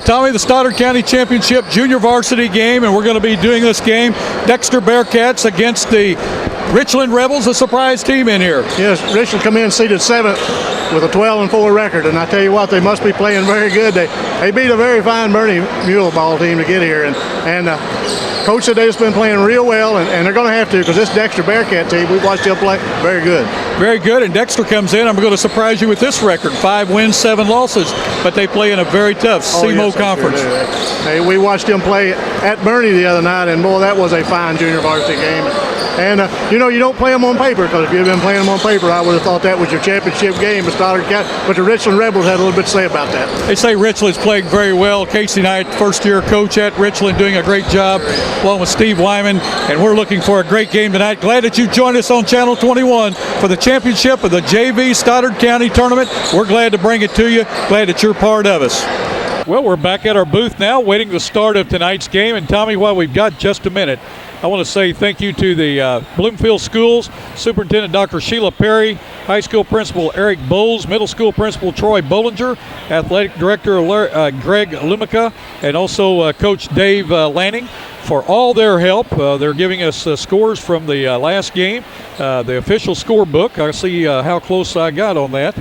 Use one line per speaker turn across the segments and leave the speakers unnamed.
Tommy, the Stoddard County Championship Junior Varsity game, and we're going to be doing this game, Dexter Bearcats against the Richland Rebels, a surprise team in here.
Yes, Richland come in seated 7th with a 12-4 record, and I tell you what, they must be playing very good. They beat a very fine Bernie Mule ball team to get here, and Coach said they've just been playing real well, and they're going to have to, because this Dexter Bearcat team, we've watched them play very good.
Very good, and Dexter comes in. I'm going to surprise you with this record, 5 wins, 7 losses, but they play in a very tough SCAA conference.
Sure. Hey, we watched them play at Bernie the other night, and boy, that was a fine junior varsity game. And, you know, you don't play them on paper, because if you'd been playing them on paper, I would have thought that was your championship game, but the Richland Rebels had a little bit to say about that.
They say Richland's playing very well. Casey Knight, first-year coach at Richland, doing a great job, along with Steve Wyman, and we're looking for a great game tonight. Glad that you joined us on Channel 21 for the championship of the JV Stoddard County Tournament. We're glad to bring it to you. Glad that you're part of us. Well, we're back at our booth now, waiting the start of tonight's game. And Tommy, while we've got just a minute, I want to say thank you to the Bloomfield Schools, Superintendent Dr. Sheila Perry, High School Principal Eric Bowles, Middle School Principal Troy Bollinger, Athletic Director Greg Lumica, and also Coach Dave Lanning for all their help. They're giving us scores from the last game, the official scorebook. I see how close I got on that.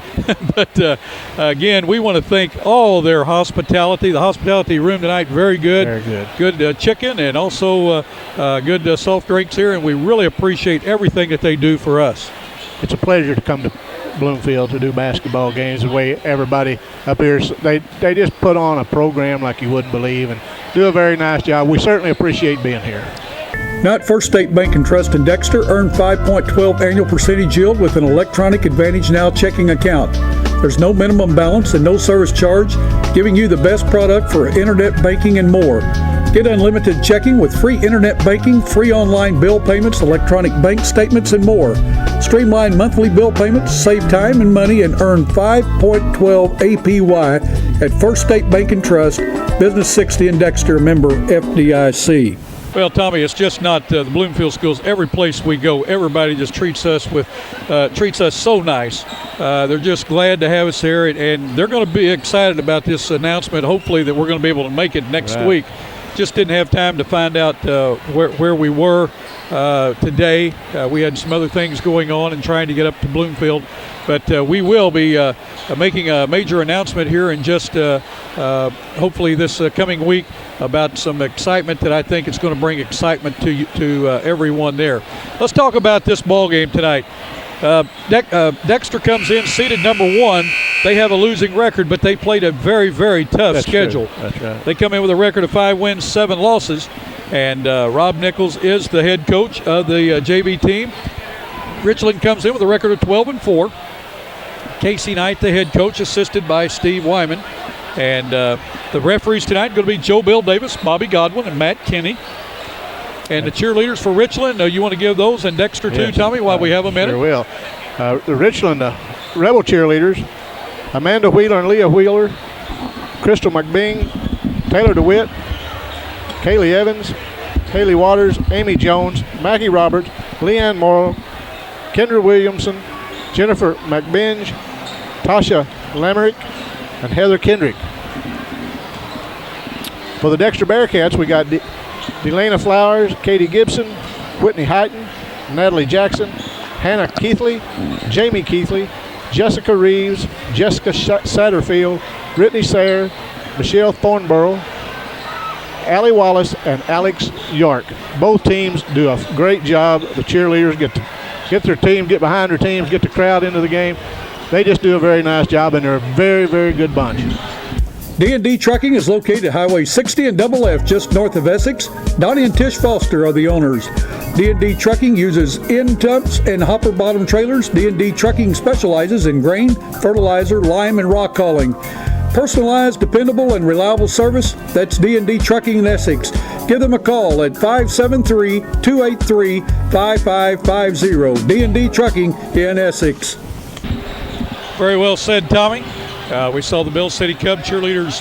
But again, we want to thank all their hospitality. The hospitality room tonight, very good.
Very good.
Good chicken and also good soft drinks here, and we really appreciate everything that they do for us.
It's a pleasure to come to Bloomfield to do basketball games. The way everybody up here, they just put on a program like you wouldn't believe and do a very nice job. We certainly appreciate being here.
Now at First State Bank and Trust in Dexter, earn 5.12 annual percentage yield with an electronic Advantage Now checking account. There's no minimum balance and no service charge, giving you the best product for internet banking and more. Get unlimited checking with free internet banking, free online bill payments, electronic bank statements, and more. Streamline monthly bill payments, save time and money, and earn 5.12 APY at First State Bank and Trust, Business 60 in Dexter, member FDIC. Well, Tommy, it's just not the Bloomfield Schools. Every place we go, everybody just treats us so nice. They're just glad to have us here, and they're going to be excited about this announcement. Hopefully, that we're going to be able to make it next week. Just didn't have time to find out where we were today. We had some other things going on and trying to get up to Bloomfield. But we will be making a major announcement here in just hopefully this coming week about some excitement that I think is going to bring excitement to everyone there. Let's talk about this ball game tonight. Dexter comes in seeded number 1. They have a losing record, but they played a very, very tough schedule.
That's right.
They come in with a record of 5 wins, 7 losses, and Rob Nichols is the head coach of the JV team. Richland comes in with a record of 12-4. Casey Knight, the head coach, assisted by Steve Wyman. And the referees tonight are going to be Joe Bill Davis, Bobby Godwin, and Matt Kinney. And the cheerleaders for Richland, you want to give those, and Dexter too, Tommy, while we have a minute?
Sure will. The Richland Rebel cheerleaders, Amanda Wheeler and Leah Wheeler, Crystal McBing, Taylor DeWitt, Kaylee Evans, Haley Waters, Amy Jones, Maggie Roberts, Leanne Morrow, Kendra Williamson, Jennifer McBinge, Tasha Lamerick, and Heather Kendrick. For the Dexter Bearcats, we got Delana Flowers, Katie Gibson, Whitney Heighton, Natalie Jackson, Hannah Keithley, Jamie Keithley, Jessica Reeves, Jessica Satterfield, Brittany Sayre, Michelle Thornborough, Allie Wallace, and Alex York. Both teams do a great job. The cheerleaders get their team, get behind their teams, get the crowd into the game. They just do a very nice job, and they're a very, very good bunch.
D&D Trucking is located at Highway 60 and Double F, just north of Essex. Donnie and Tish Foster are the owners. D&D Trucking uses end dumps and hopper bottom trailers. D&D Trucking specializes in grain, fertilizer, lime, and rock hauling. Personalized, dependable, and reliable service. That's D&D Trucking in Essex. Give them a call at 573-283-5550. D&D Trucking in Essex. Very well said, Tommy. We saw the Mill City Cub cheerleaders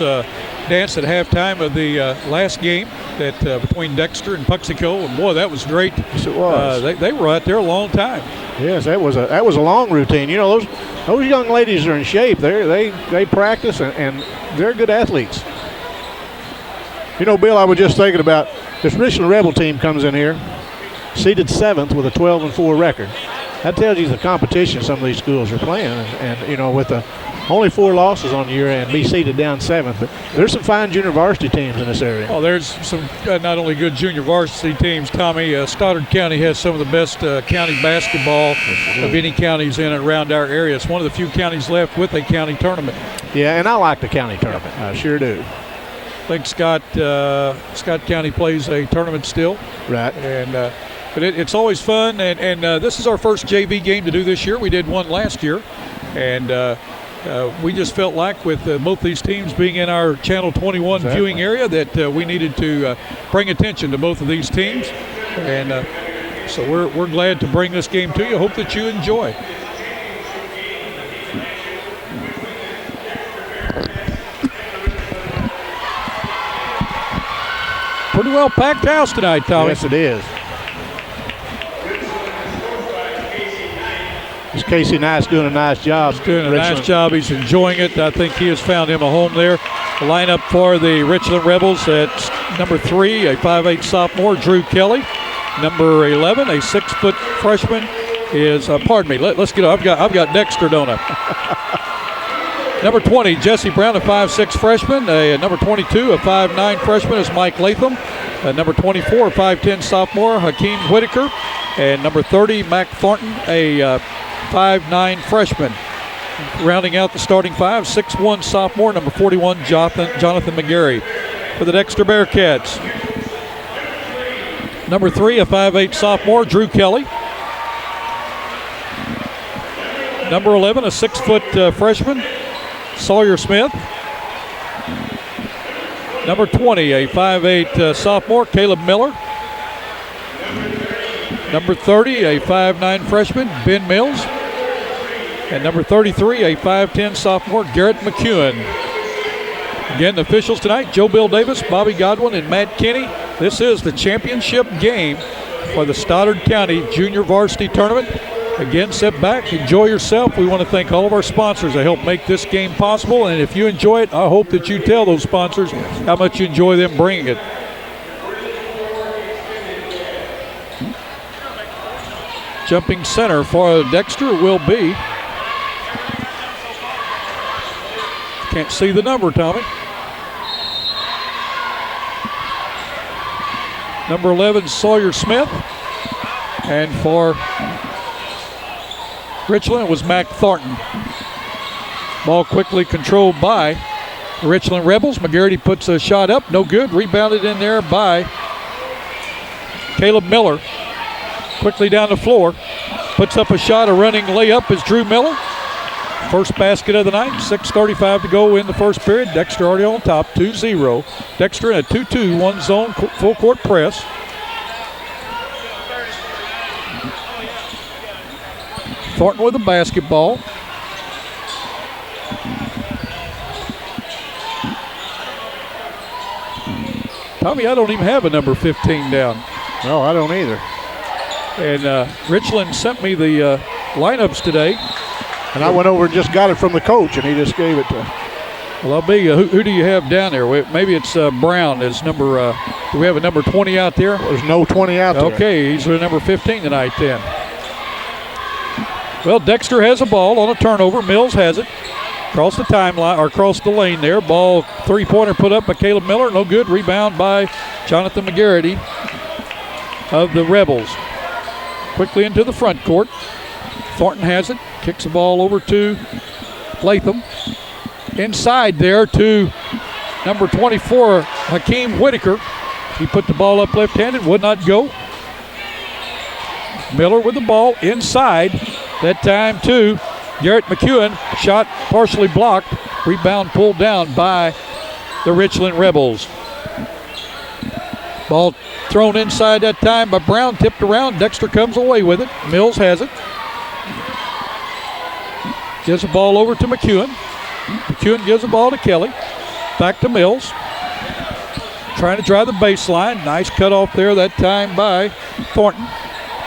dance at halftime of the last game between Dexter and Puxico, and boy, that was great.
Yes, it was.
They were out there a long time.
Yes, that was a long routine. You know, those young ladies are in shape. They practice and they're good athletes. You know, Bill, I was just thinking about this Richland Rebel team comes in here, seeded 7th with a 12-4 record. That tells you the competition some of these schools are playing. And you know, with only 4 losses on the year and be seeded down 7th. But there's some fine junior varsity teams in this area.
Oh, there's some not only good junior varsity teams, Tommy. Stoddard County has some of the best county basketball of any counties in and around our area. It's one of the few counties left with a county tournament.
Yeah, and I like the county tournament. I sure do.
I think Scott County plays a tournament still.
Right.
And but it's always fun. And this is our first JV game to do this year. We did one last year. And we just felt like with both these teams being in our Channel 21 viewing area that we needed to bring attention to both of these teams. And so we're glad to bring this game to you. Hope that you enjoy. Pretty well packed house tonight, Tommy.
Yes, it is. This Casey Nice doing a nice job.
He's doing a nice job. He's enjoying it. I think he has found him a home there. The lineup for the Richland Rebels at number 3, a 5'8" sophomore, Drew Kelly. Number 11, a 6-foot freshman is. Pardon me. Let's get. I've got Dexter, don't I? Number 20, Jesse Brown, a 5'6" freshman. Number 22, a 5'9" freshman is Mike Latham. Number 24, a 5'10" sophomore, Hakeem Whitaker. And number 30, Mac Thornton, a 5'9" freshman. Rounding out the starting 5, 6'1" sophomore, number 41, Jonathan McGarry. For the Dexter Bearcats, number 3, a 5'8" sophomore, Drew Kelly. Number 11, a 6-foot freshman, Sawyer Smith. Number 20, a 5'8" sophomore, Caleb Miller. Number 30, a 5'9" freshman, Ben Mills. And number 33, a 5'10" sophomore, Garrett McEwen. Again, the officials tonight, Joe Bill Davis, Bobby Godwin, and Matt Kinney. This is the championship game for the Stoddard County Junior Varsity Tournament. Again, sit back, enjoy yourself. We want to thank all of our sponsors that help make this game possible. And if you enjoy it, I hope that you tell those sponsors how much you enjoy them bringing it. Jumping center for Dexter will be, can't see the number, Tommy. Number 11, Sawyer Smith. And for Richland, it was Mac Thornton. Ball quickly controlled by the Richland Rebels. McGarity puts a shot up, no good. Rebounded in there by Caleb Miller. Quickly down the floor, puts up a shot, a running layup is Drew Miller. First basket of the night, 6:35 to go in the first period. Dexter already on top, 2-0. Dexter in a 2-2, one zone, full court press. Thornton with the basketball. Tommy, I don't even have a number 15 down.
No, I don't either.
And Richland sent me the lineups today.
And I went over and just got it from the coach, and he just gave it to.
Well, I'll be. Who do you have down there? Maybe it's Brown. Is number? Do we have a number 20 out there?
There's no 20 out there.
Okay, he's with number 15 tonight then. Well, Dexter has a ball on a turnover. Mills has it. Across the timeline, or across the lane there. Ball, three-pointer put up by Caleb Miller. No good. Rebound by Jonathan McGarity of the Rebels. Quickly into the front court. Thornton has it. Kicks the ball over to Latham. Inside there to number 24, Hakeem Whitaker. He put the ball up left-handed, would not go. Miller with the ball inside. That time to Garrett McEwen. Shot partially blocked. Rebound pulled down by the Richland Rebels. Ball thrown inside that time by Brown. Tipped around. Dexter comes away with it. Mills has it. Gives the ball over to McEwen. McEwen gives the ball to Kelly. Back to Mills. Trying to drive the baseline. Nice cutoff there that time by Thornton.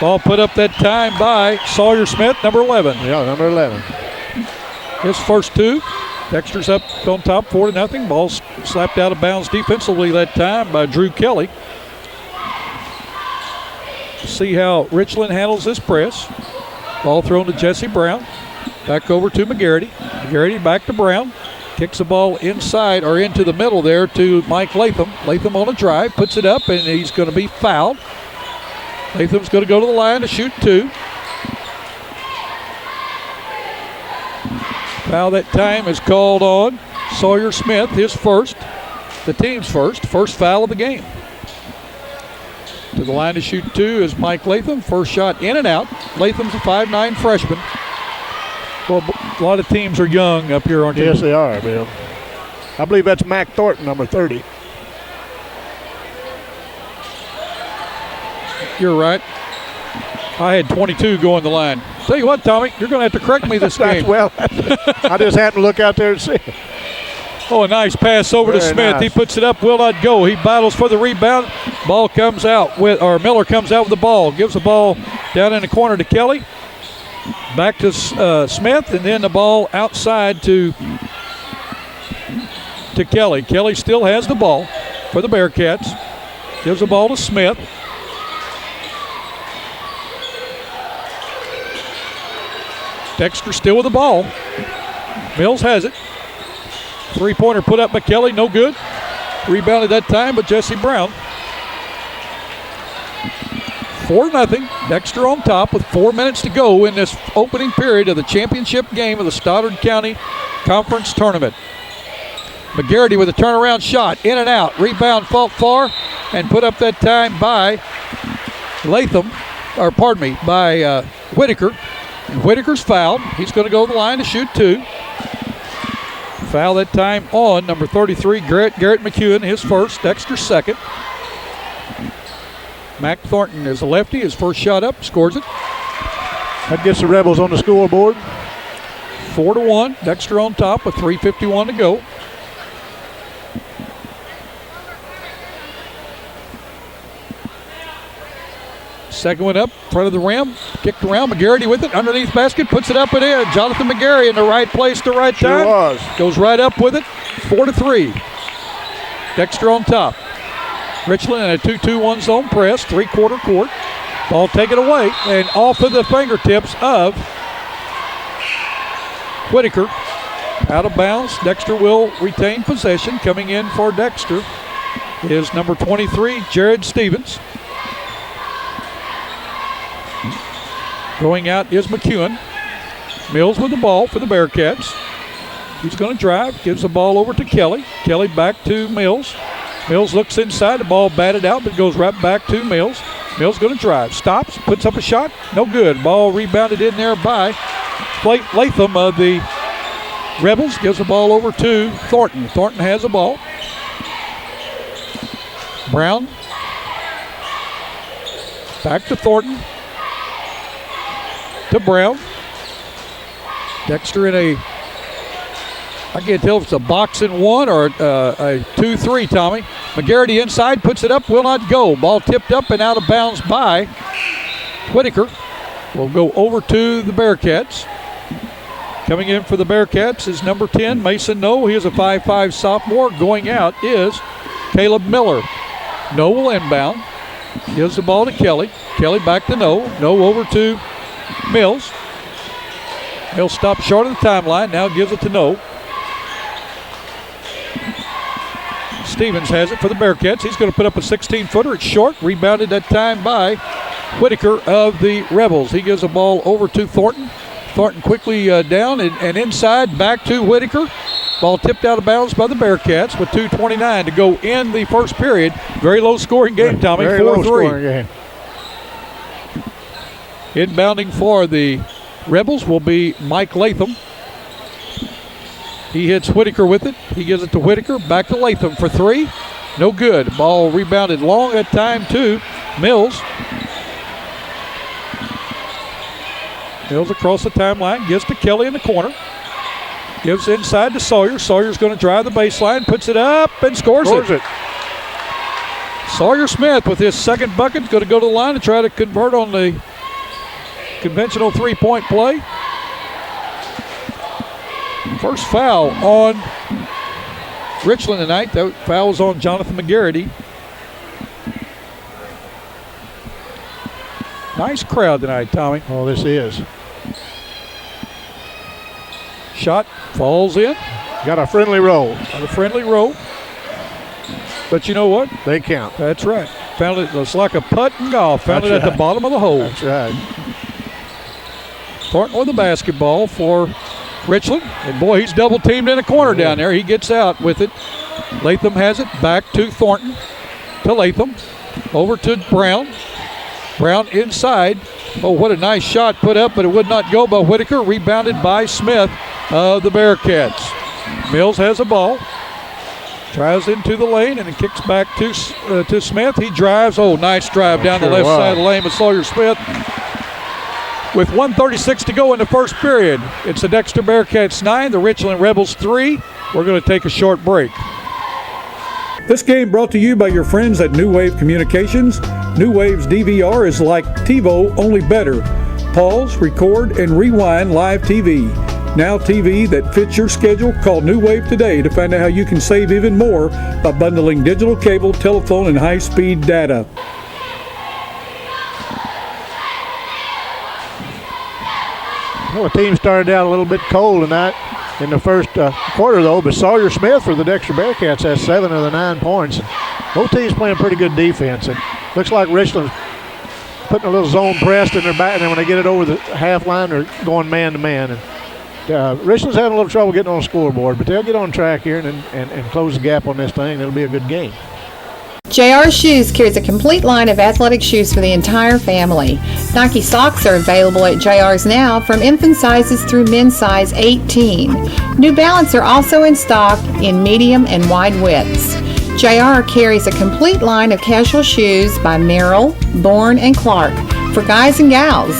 Ball put up that time by Sawyer Smith, number 11.
Yeah, number 11.
His first two. Dexter's up on top 4-0. Ball slapped out of bounds defensively that time by Drew Kelly. See how Richland handles this press. Ball thrown to Jesse Brown. Back over to McGarity. McGarity back to Brown. Kicks the ball inside or into the middle there to Mike Latham. Latham on a drive, puts it up, and he's going to be fouled. Latham's going to go to the line to shoot 2. Foul that time is called on Sawyer Smith, his first, the team's first foul of the game. To the line to shoot 2 is Mike Latham. First shot in and out. Latham's a 5'9" freshman. Well, a lot of teams are young up here, aren't they?
Yes, they are, Bill. I believe that's Mac Thornton, number 30.
You're right. I had 22 going the line. Tell you what, Tommy, you're going to have to correct me this game.
Well, I just happened to look out there and see.
Oh, a nice pass over to Smith.
Nice.
He puts it up, will not go. He battles for the rebound. Ball comes out with, or Miller comes out with the ball. Gives the ball down in the corner to Kelly. Back to Smith, and then the ball outside to Kelly. Kelly still has the ball for the Bearcats. Gives the ball to Smith. Dexter still with the ball. Mills has it. Three-pointer put up by Kelly, no good. Rebounded that time by Jesse Brown. 4-0. Dexter on top with 4 minutes to go in this opening period of the championship game of the Stoddard County Conference Tournament. McGarity with a turnaround shot, in and out. Rebound fought far and put up that time by by Whitaker. And Whitaker's fouled. He's going to go to the line to shoot 2. Foul that time on number 33, Garrett McEwen, his first, Dexter second. Mac Thornton is a lefty. His first shot up, scores it.
That gets the Rebels on the scoreboard.
4-1. Dexter on top with 3:51 to go. Second one up, front of the rim, kicked around. McGarity with it, underneath basket, puts it up and in. Jonathan McGarry in the right place, the right time.
Was.
Goes right up with it, 4-3. Dexter on top. Richland in a 2-2-1 zone press, three-quarter court. Ball taken away and off of the fingertips of Whitaker. Out of bounds. Dexter will retain possession. Coming in for Dexter is number 23, Jared Stevens. Going out is McEwen. Mills with the ball for the Bearcats. He's going to drive, gives the ball over to Kelly. Kelly back to Mills. Mills looks inside, the ball batted out, but goes right back to Mills. Mills going to drive, stops, puts up a shot, no good. Ball rebounded in there by Latham of the Rebels. Gives the ball over to Thornton. Thornton has the ball. Brown. Back to Thornton. To Brown. Dexter in a, I can't tell if it's a box and one or a 2-3, Tommy. McGarity inside, puts it up, will not go. Ball tipped up and out of bounds by Whitaker. Will go over to the Bearcats. Coming in for the Bearcats is number 10, Mason Noe. He is a 5'5 sophomore. Going out is Caleb Miller. Noe will inbound. Gives the ball to Kelly. Kelly back to Noe. Noe over to Mills. Mills stopped short of the timeline. Now gives it to Noe. Stevens has it for the Bearcats. He's going to put up a 16-footer. It's short. Rebounded that time by Whitaker of the Rebels. He gives the ball over to Thornton. Thornton quickly down and inside back to Whitaker. Ball tipped out of bounds by the Bearcats with 2:29 to go in the first period. Very low-scoring game, Tommy. 4-3. Inbounding for the Rebels will be Mike Latham. He hits Whitaker with it. He gives it to Whitaker. Back to Latham for 3. No good. Ball rebounded long at time to Mills. Mills across the timeline. Gives to Kelly in the corner. Gives inside to Sawyer. Sawyer's going to drive the baseline. Puts it up and scores it. Sawyer Smith with his second bucket. Going to go to the line and try to convert on the conventional three-point play. First foul on Richland tonight. That foul was on Jonathan McGarity. Nice crowd tonight, Tommy.
Oh, this is.
Shot falls in.
Got a friendly roll.
Got a friendly roll. But you know what?
They count.
That's right. Found it. It's like a putt in golf. Found it at the bottom of the hole.
That's right.
Thornton with the basketball for Richland. And boy, he's double teamed in a corner down there. He gets out with it. Latham has it. Back to Thornton. To Latham. Over to Brown. Brown inside. Oh, what a nice shot put up, but it would not go by Whitaker. Rebounded by Smith of the Bearcats. Mills has the ball. Tries into the lane and it kicks back to Smith. He drives. Oh, nice drive down the left side of the lane with Sawyer Smith. With 1:36 to go in the first period, it's the Dexter Bearcats 9, the Richland Rebels 3. We're going to take a short break. This game brought to you by your friends at New Wave Communications. New Wave's DVR is like TiVo, only better. Pause, record, and rewind live TV. Now TV that fits your schedule. Call New Wave today to find out how you can save even more by bundling digital cable, telephone, and high-speed data.
Well, the team started out a little bit cold tonight in the first quarter, though, but Sawyer Smith for the Dexter Bearcats has 7 of the 9 points. Both teams playing pretty good defense. It looks like Richland's putting a little zone press in their back, and then when they get it over the half line, they're going man-to-man. And Richland's having a little trouble getting on the scoreboard, but they'll get on track here and close the gap on this thing. It'll be a good game.
JR Shoes carries a complete line of athletic shoes for the entire family. Nike socks are available at JR's now from infant sizes through men's size 18. New Balance are also in stock in medium and wide widths. JR carries a complete line of casual shoes by Merrill, Bourne, and Clark for guys and gals.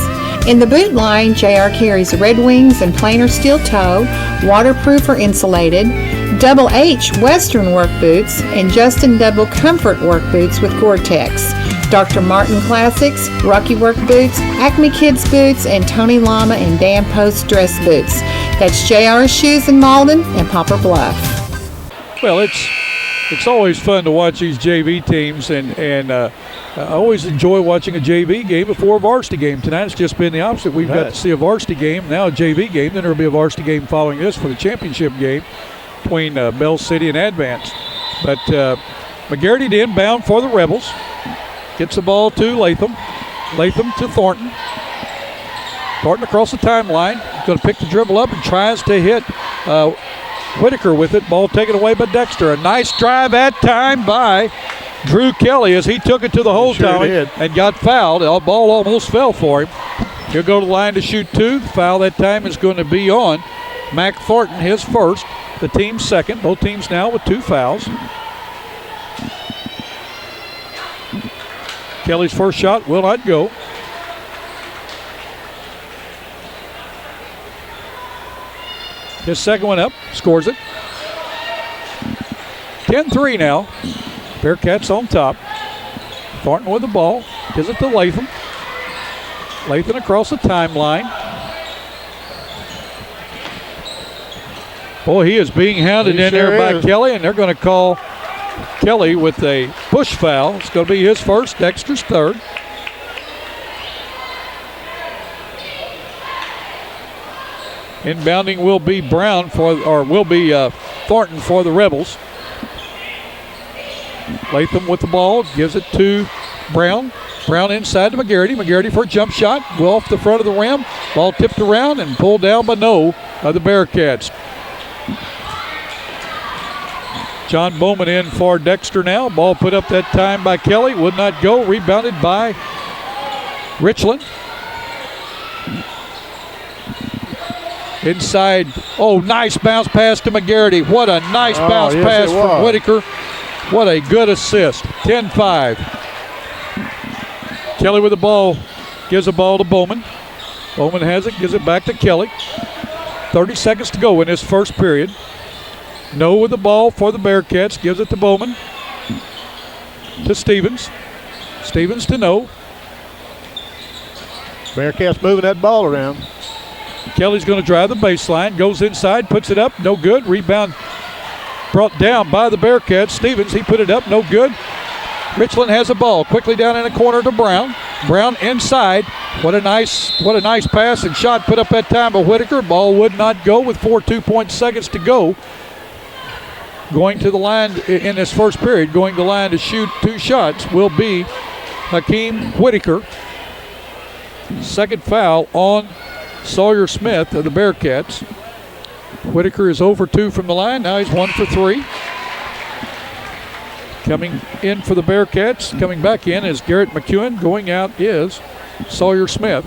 In the boot line, JR carries Red Wings and plain or steel toe, waterproof or insulated, Double H Western work boots, and Justin Double Comfort work boots with Gore-Tex, Dr. Martin Classics, Rocky work boots, Acme Kids boots, and Tony Lama and Dan Post dress boots. That's JR Shoes in Malden and Poplar Bluff.
Well, it's always fun to watch these JV teams, and I always enjoy watching a JV game before a varsity game. Tonight it's just been the opposite. We've got to see a varsity game, now a JV game, then there will be a varsity game following this for the championship game between Bell City and Advance. But McGarity to inbound for the Rebels. Gets the ball to Latham. Latham to Thornton. Thornton across the timeline. Going to pick the dribble up and tries to hit Whitaker with it. Ball taken away by Dexter. A nice drive that time by Drew Kelly as he took it to the hole, Tommy, and got fouled. The ball almost fell for him. He'll go to the line to shoot 2. The foul that time is going to be on Mac Thornton, his first. The team's second. Both teams now with 2 fouls. Kelly's first shot will not go. His second one up, scores it. 10-3 now. Bearcats on top. Thornton with the ball. Gives it to Latham. Latham across the timeline. Boy, he is being hounded in there by Kelly, and they're going to call Kelly with a push foul. It's going to be his first, Dexter's third. Inbounding will be Thornton for the Rebels. Latham with the ball, gives it to Brown. Brown inside to McGarity. McGarity for a jump shot. Well off the front of the rim. Ball tipped around and pulled down by No of the Bearcats. John Bowman in for Dexter now. Ball put up that time by Kelly. Would not go. Rebounded by Richland. Inside. Oh, nice bounce pass to McGarity. What a nice bounce pass from Whitaker. What a good assist. 10-5. Kelly with the ball. Gives the ball to Bowman. Bowman has it. Gives it back to Kelly. 30 seconds to go in this first period. No with the ball for the Bearcats. Gives it to Bowman. To Stevens. Stevens to No.
Bearcats moving that ball around.
Kelly's going to drive the baseline, goes inside, puts it up, no good. Rebound brought down by the Bearcats. Stevens, he put it up, no good. Richland has the ball quickly down in the corner to Brown. Brown inside. What a nice pass and shot put up that time by Whitaker. Ball would not go with 4.2 seconds to go. Going to the line in this first period, going to the line to shoot 2 shots will be Hakeem Whitaker. Second foul on Sawyer Smith of the Bearcats. Whitaker is 0 for 2 from the line. Now he's 1 for 3. Coming in for the Bearcats, coming back in is Garrett McEwen. Going out is Sawyer Smith.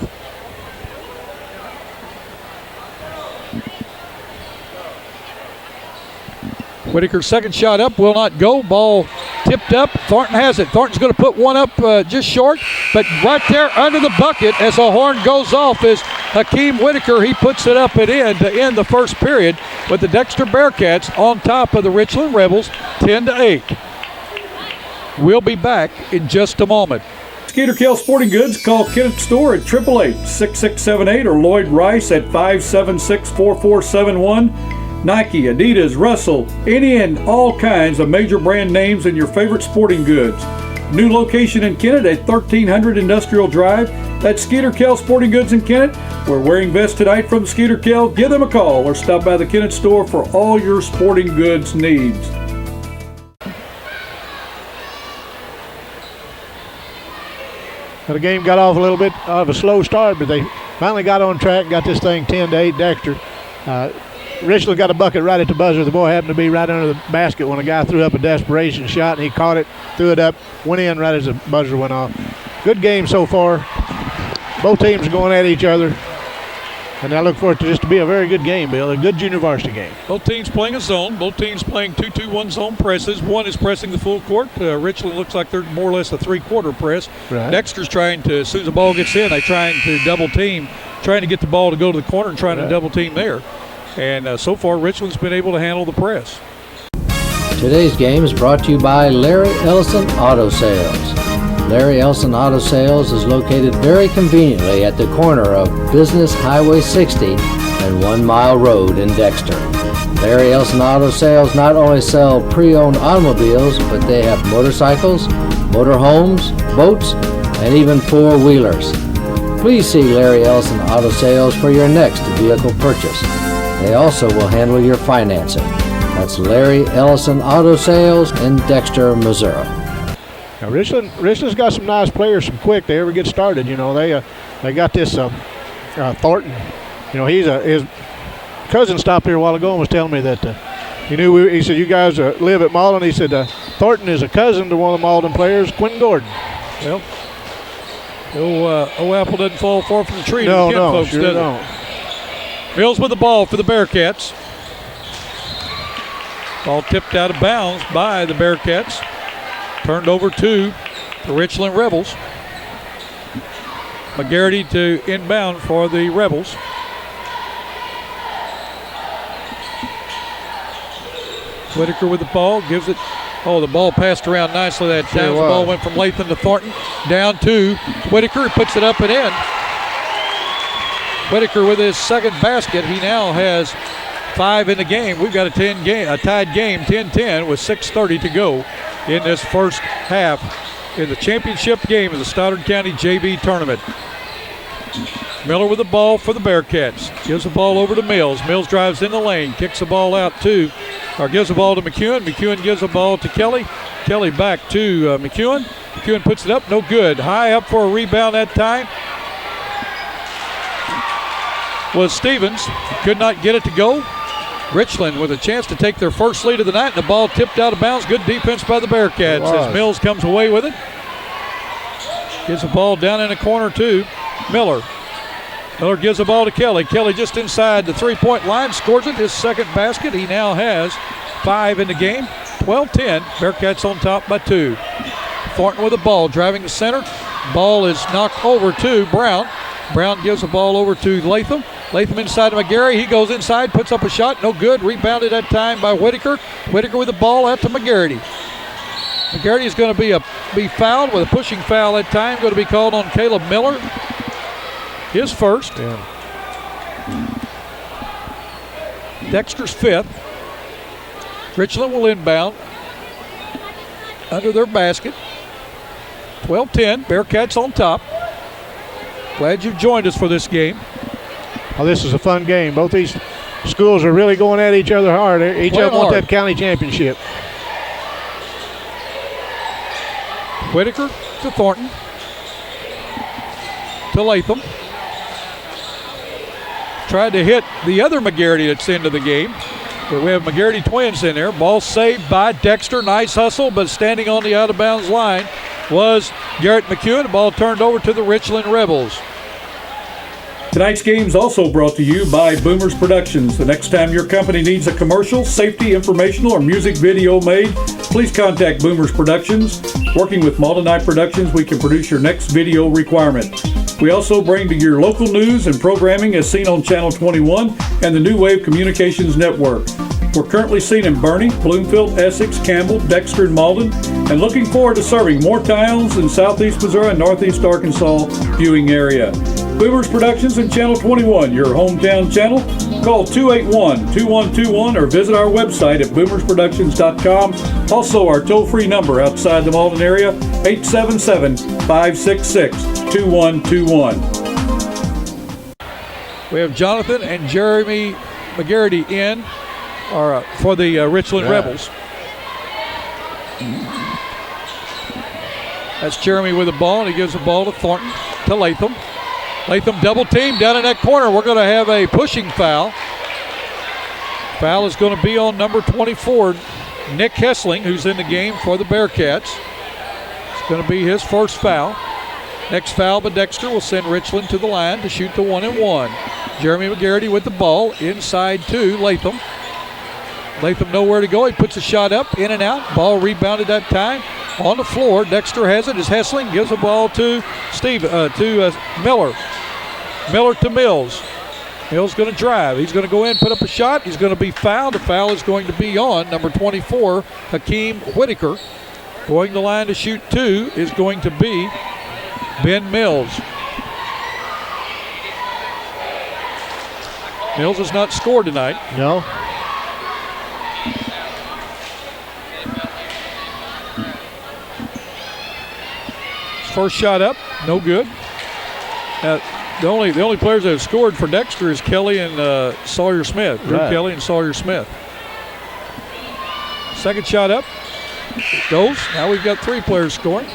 Whitaker's second shot up will not go. Ball tipped up. Thornton has it. Thornton's going to put one up just short, but right there under the bucket as the horn goes off is Hakeem Whitaker. He puts it up and in to end the first period with the Dexter Bearcats on top of the Richland Rebels 10-8. We'll be back in just a moment. Skeeter Kell Sporting Goods. Call Kenneth Store at 888-6678 or Lloyd Rice at 576-4471. Nike, Adidas, Russell, any and all kinds of major brand names in your favorite sporting goods. New location in Kennett at 1300 Industrial Drive. That's Skeeter Kell Sporting Goods in Kennett. We're wearing vests tonight from Skeeter Kell. Give them a call or stop by the Kennett Store for all your sporting goods needs.
The game got off a little bit of a slow start, but they finally got on track, got this thing 10-8 Dexter. Richland got a bucket right at the buzzer. The boy happened to be right under the basket when a guy threw up a desperation shot, and he caught it, threw it up, went in right as the buzzer went off. Good game so far. Both teams are going at each other, and I look for it to just to be a very good game, Bill, a good junior varsity game.
Both teams playing a zone. Both teams playing 2-2-1 zone presses. One is pressing the full court. Richland looks like they're more or less a three-quarter press.
Right.
Dexter's trying to, as soon as the ball gets in, they're trying to double team, trying to get the ball to go to the corner and trying to double team there. And so far, Richland's been able to handle the press.
Today's game is brought to you by Larry Ellison Auto Sales. Larry Ellison Auto Sales is located very conveniently at the corner of Business Highway 60 and 1 Mile Road in Dexter. Larry Ellison Auto Sales not only sell pre-owned automobiles, but they have motorcycles, motorhomes, boats, and even four-wheelers. Please see Larry Ellison Auto Sales for your next vehicle purchase. They also will handle your financing. That's Larry Ellison Auto Sales in Dexter, Missouri.
Now Richland's got some nice players, some quick. They ever get started, you know. They got this Thornton. You know, his cousin stopped here a while ago and was telling me that he knew. He said, "You guys live at Malden." He said, "Thornton is a cousin to one of the Malden players, Quentin Gordon."
Well, apple doesn't fall far from the tree.
No,
folks,
sure don't.
Mills with the ball for the Bearcats. Ball tipped out of bounds by the Bearcats. Turned over to the Richland Rebels. McGarity to inbound for the Rebels. Whitaker with the ball, gives it. Oh, the ball passed around nicely that time. The ball went from Latham to Thornton. Down to Whitaker, puts it up and in. Whitaker with his second basket. He now has 5 in the game. We've got a tied game, 10-10 with 6:30 to go in this first half in the championship game of the Stoddard County JV tournament. Miller with the ball for the Bearcats. Gives the ball over to Mills. Mills drives in the lane, kicks the ball out gives the ball to McEwen. McEwen gives the ball to Kelly. Kelly back to McEwen. McEwen puts it up, no good. High up for a rebound that time was Stevens. Could not get it to go. Richland with a chance to take their first lead of the night, and the ball tipped out of bounds. Good defense by the Bearcats as Mills comes away with it. Gives the ball down in the corner to Miller. Miller gives the ball to Kelly. Kelly just inside the three-point line, scores it, his second basket. He now has 5 in the game, 12-10. Bearcats on top by 2. Thornton with the ball, driving the center. Ball is knocked over to Brown. Brown gives the ball over to Latham. Latham inside to McGarry. He goes inside, puts up a shot, no good. Rebounded that time by Whitaker. Whitaker with the ball out to McGarry. McGarry is going to be fouled with a pushing foul that time. Going to be called on Caleb Miller. His first. Yeah.
Dexter's 5th. Richland will inbound under their basket. 12-10, Bearcats on top. Glad you've joined us for this game.
Oh, this is a fun game. Both these schools are really going at each other hard. Each of them want that county championship.
Whitaker to Thornton. To Latham. Tried to hit the other McGarity that's into the game. But we have McGarity twins in there. Ball saved by Dexter. Nice hustle, but standing on the out-of-bounds line was Garrett McEwen. The ball turned over to the Richland Rebels.
Tonight's game is also brought to you by Boomers Productions. The next time your company needs a commercial, safety, informational, or music video made, please contact Boomers Productions. Working with Malden Eye Productions, we can produce your next video requirement. We also bring to your local news and programming as seen on Channel 21 and the New Wave Communications Network. We're currently seen in Bernie, Bloomfield, Essex, Campbell, Dexter, and Malden, and looking forward to serving more towns in Southeast Missouri and Northeast Arkansas viewing area. Boomers Productions and Channel 21, your hometown channel. Call 281-2121 or visit our website at boomersproductions.com. Also, our toll-free number outside the Malden area, 877-566-2121.
We have Jonathan and Jeremy McGarity in for the Richland Rebels. That's Jeremy with the ball, and he gives the ball to Thornton, to Latham. Latham double team down in that corner. We're going to have a pushing foul. Foul is going to be on number 24, Nick Hessling, who's in the game for the Bearcats. It's going to be his first foul. Next foul by Dexter will send Richland to the line to shoot the 1-and-1. Jeremy McGarity with the ball inside to Latham. Latham nowhere to go. He puts a shot up, in and out. Ball rebounded that time. On the floor, Dexter has it as Hessling gives the ball to Miller. Miller to Mills. Mills going to drive. He's going to go in, put up a shot. He's going to be fouled. The foul is going to be on number 24, Hakeem Whitaker. Going to the line to shoot 2 is going to be Ben Mills. Mills has not scored tonight.
No.
First shot up, no good. The only players that have scored for Dexter is Kelly and Sawyer Smith. Drew Kelly and Sawyer Smith. Second shot up, goes. Now we've got 3 players scoring.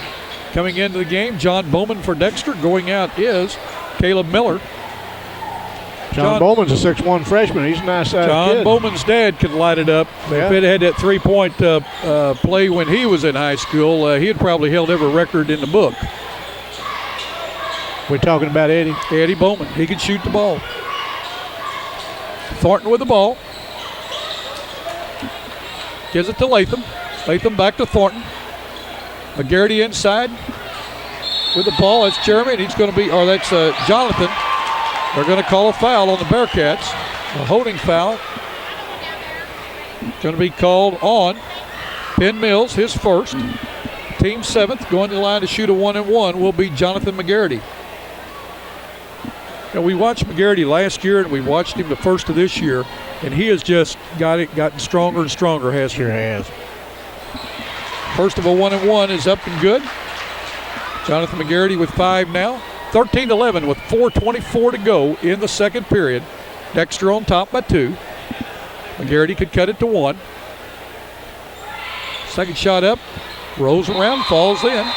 Coming into the game, John Bowman for Dexter. Going out is Caleb Miller.
John Bowman's a 6'1 freshman. He's a nice kid.
John Bowman's dad could light it up.
Yeah.
If it had that 3-point play when he was in high school, he had probably held every record in the book.
We're talking about Eddie.
Eddie Bowman. He can shoot the ball. Thornton with the ball. Gives it to Latham. Latham back to Thornton. McGarity inside with the ball. That's Jeremy, and he's going to be, or that's Jonathan. They're going to call a foul on the Bearcats. A holding foul. Going to be called on Ben Mills, his first. Team 7th, going to the line to shoot a 1-and-1 will be Jonathan McGarity. Now, we watched McGarity last year, and we watched him the first of this year, and he has just gotten stronger and stronger, hasn't he?
Sure has.
First of a 1-and-1 is up and good. Jonathan McGarity with 5 now. 13-11 with 4:24 to go in the second period. Dexter on top by 2. McGarity could cut it to 1. Second shot up, rolls around, falls in.